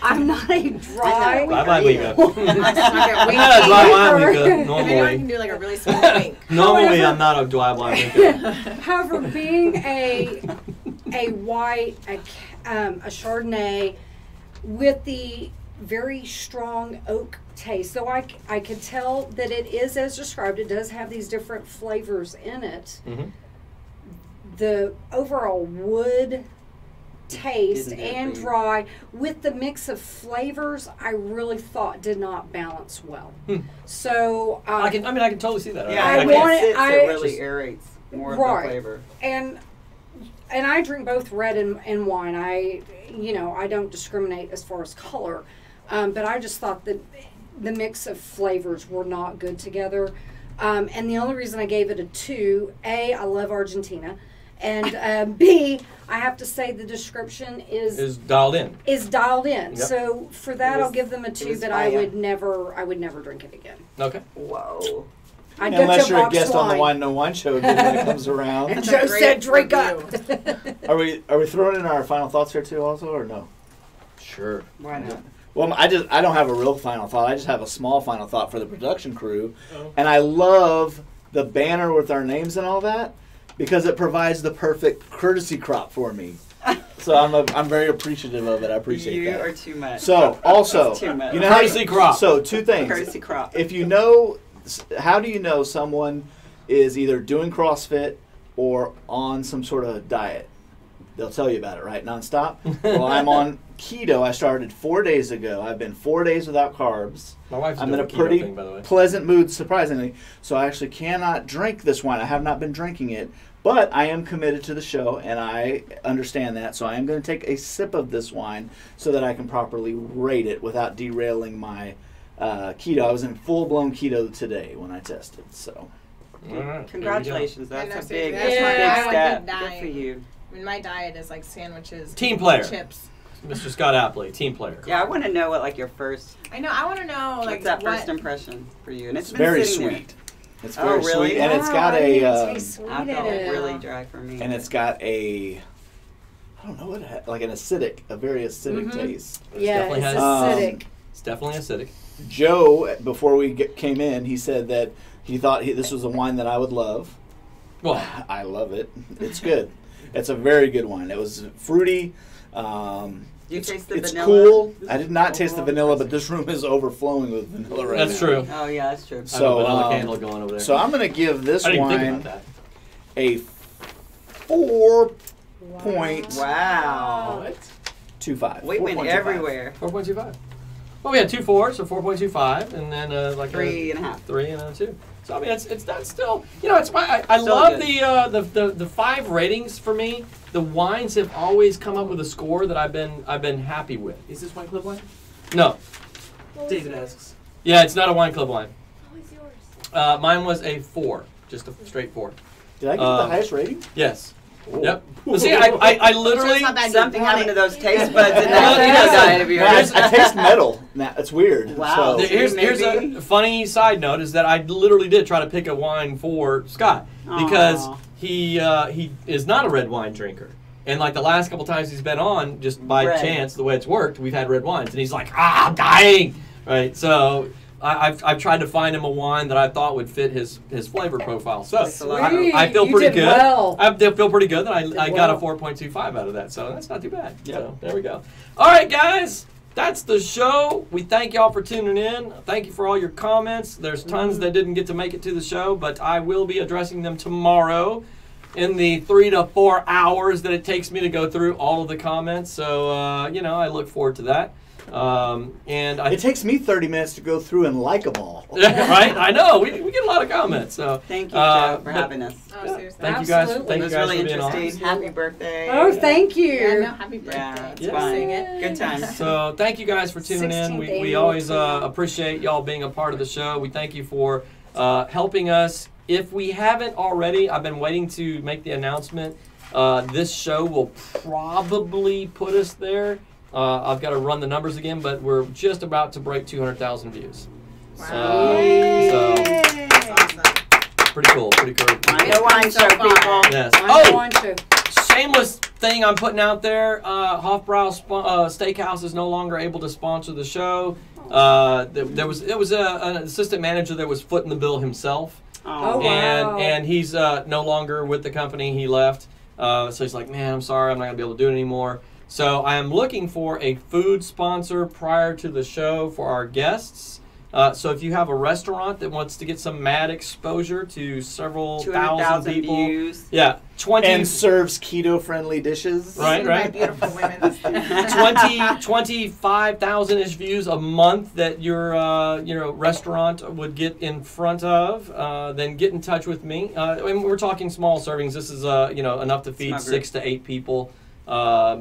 I'm not a dry. Bye-bye, Wika. I'm not I'm not a dry wine winker, Maybe I can normally. do like a really small wink. Normally, I'm not a dry wine winker. However, being a white, a Chardonnay with the very strong oak taste, though I could tell that it is as described. It does have these different flavors in it. Mm-hmm. The overall wood taste Didn't do it and for you. dry with the mix of flavors, I really thought did not balance well. So I can totally see that. Yeah, I when want it it- sits, I- it really aerates more of the Right. flavor. and I drink both red and wine. I don't discriminate as far as color, but I just thought that the mix of flavors were not good together. And the only reason I gave it a 2, A, I love Argentina, and B, I have to say the description Is dialed in. is dialed in. Yep. So for that, It I'll was- give them a it 2, was but I fire. would never drink it again. Okay. Whoa. I'd go Unless to you're a box guest on the wine. Wine No Wine show again when it comes around. And That's a Joe great said, "Drink up." Are we throwing in our final thoughts here too, also, or no? Sure. Why not? Well, I don't have a real final thought. I just have a small final thought for the production crew, and I love the banner with our names and all that because it provides the perfect courtesy crop for me. So I'm very appreciative of it. I appreciate You that. are too much. So also, Too much. you know how Courtesy crop. So 2 things. Courtesy crop. If you know, how do you know someone is either doing CrossFit or on some sort of diet? they'll tell you about it, right? Nonstop. Well, I'm on keto. I started 4 days ago. I've been 4 days without carbs. My wife's I'm doing in a the keto pretty thing, by the way. pleasant mood, surprisingly. So I actually cannot drink this wine. I have not been drinking it, but I am committed to the show, and I understand that. So I am going to take a sip of this wine so that I can properly rate it without derailing my keto. I was in full-blown keto today when I tested. So All right, Congratulations. I know, That's a seriously, big, that's that's why a big I have a step. good Good diet. for you. I mean, my diet is like sandwiches, Team player. chips. Mr. Scott Apley, team player. Yeah, I want to know what like your first. I know. I want to know like What's that what. first impression for you? And it's been very sitting there. sweet. It's Oh, very really? sweet, and it's Wow, got I didn't a even be sweet I in felt it. really dry for me. and it's got a I don't know what it like an acidic, a very acidic taste. Yeah, Definitely it's has- acidic. It's definitely acidic. Joe, before we came in, he said that he thought this was a wine that I would love. Well, I love it. It's good. It's a very good wine. It was fruity. You taste the it's vanilla? cool. I did not taste the vanilla, but this room is overflowing with vanilla right now. that's true. Oh yeah, that's true. I have So, a vanilla um, candle going over there. So I'm going to give this I didn't think wine about that. a 4.25. Wow. We went 4.25. everywhere. 4.25. Well, we had 2 4s, so 4.25, and then like 3.5. 3 and a 2. So I mean, it's that's still, you know, it's why I Still love good. the 5 ratings for me. The wines have always come up with a score that I've been happy with. Is this Wine Club wine? No, David asks. yeah, it's not a wine club wine. What was yours? Mine was a 4, just a straight 4. Did I get the highest rating? Yes. Ooh. Yep. Well, see, I literally. it's not that Something you happened to want those taste buds in Well, that listen, keto diet of yours. I taste metal. Now, it's weird. Wow. So, Here's Maybe. a funny side note is that I literally did try to pick a wine for Scott because Aw. he is not a red wine drinker. And like the last couple times he's been on, just by Red. chance, the way it's worked, we've had red wines, and he's like, I'm dying, right? So I've tried to find him a wine that I thought would fit his flavor profile. So That's a lot. I feel You pretty did good. well. I feel pretty good that I got a well. 4.25 out of that. So that's not too bad. Yep. So there we go. All right, guys. That's the show. We thank y'all for tuning in. Thank you for all your comments. There's tons that didn't get to make it to the show, but I will be addressing them tomorrow in the 3 to 4 hours that it takes me to go through all of the comments. So, you know, I look forward to that. And I it takes me 30 minutes to go through and like them all. right? I know. We get a lot of comments. So Thank you, Joe, for but having us. Oh, yeah, seriously. thank you guys. Absolutely. Thank It you was guys really for being on. interesting. Happy birthday. Oh, thank you. Yeah, no, happy birthday. Yeah, it's Yeah. fine. Sing it. Good times. So thank you guys for tuning in. 16th We annual always club. appreciate y'all being a part of the show. We thank you for helping us. If we haven't already, I've been waiting to make the announcement. This show will probably put us there. I've got to run the numbers again, but we're just about to break 200,000 views. Wow. So That's awesome. pretty cool. Pretty cool. Mind the wine show, people. Yes. I'm Oh, going to. shameless thing I'm putting out there. Hofbrau Steakhouse is no longer able to sponsor the show. There was an assistant manager that was footing the bill himself, Oh, and wow. and he's no longer with the company. He left, so he's like, man, I'm sorry, I'm not gonna be able to do it anymore. So I am looking for a food sponsor prior to the show for our guests. So if you have a restaurant that wants to get some mad exposure to several 200,000 people, views. yeah, 20 And serves keto-friendly dishes. Right, Sing right. My beautiful women. 25,000-ish views a month that your restaurant would get in front of, then get in touch with me. And we're talking small servings. This is enough to feed Small group. 6 to 8 people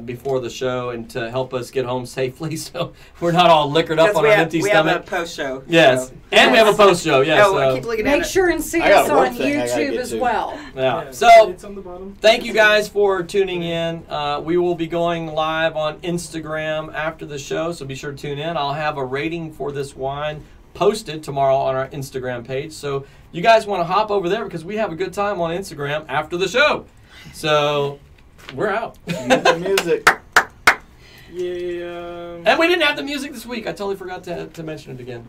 before the show and to help us get home safely, so we're not all liquored up Because on we an have, empty we stomach. have a post show. Yes, and we have a post show. Yes. Oh, I keep looking at Make it. sure and see I got us a work on thing I gotta YouTube get as to. well. yeah. It's So on the bottom. thank you guys for tuning in. We will be going live on Instagram after the show, so be sure to tune in. I'll have a rating for this wine posted tomorrow on our Instagram page. So you guys want to hop over there because we have a good time on Instagram after the show. So we're out. The music. Yeah. And we didn't have the music this week. I totally forgot to mention it again.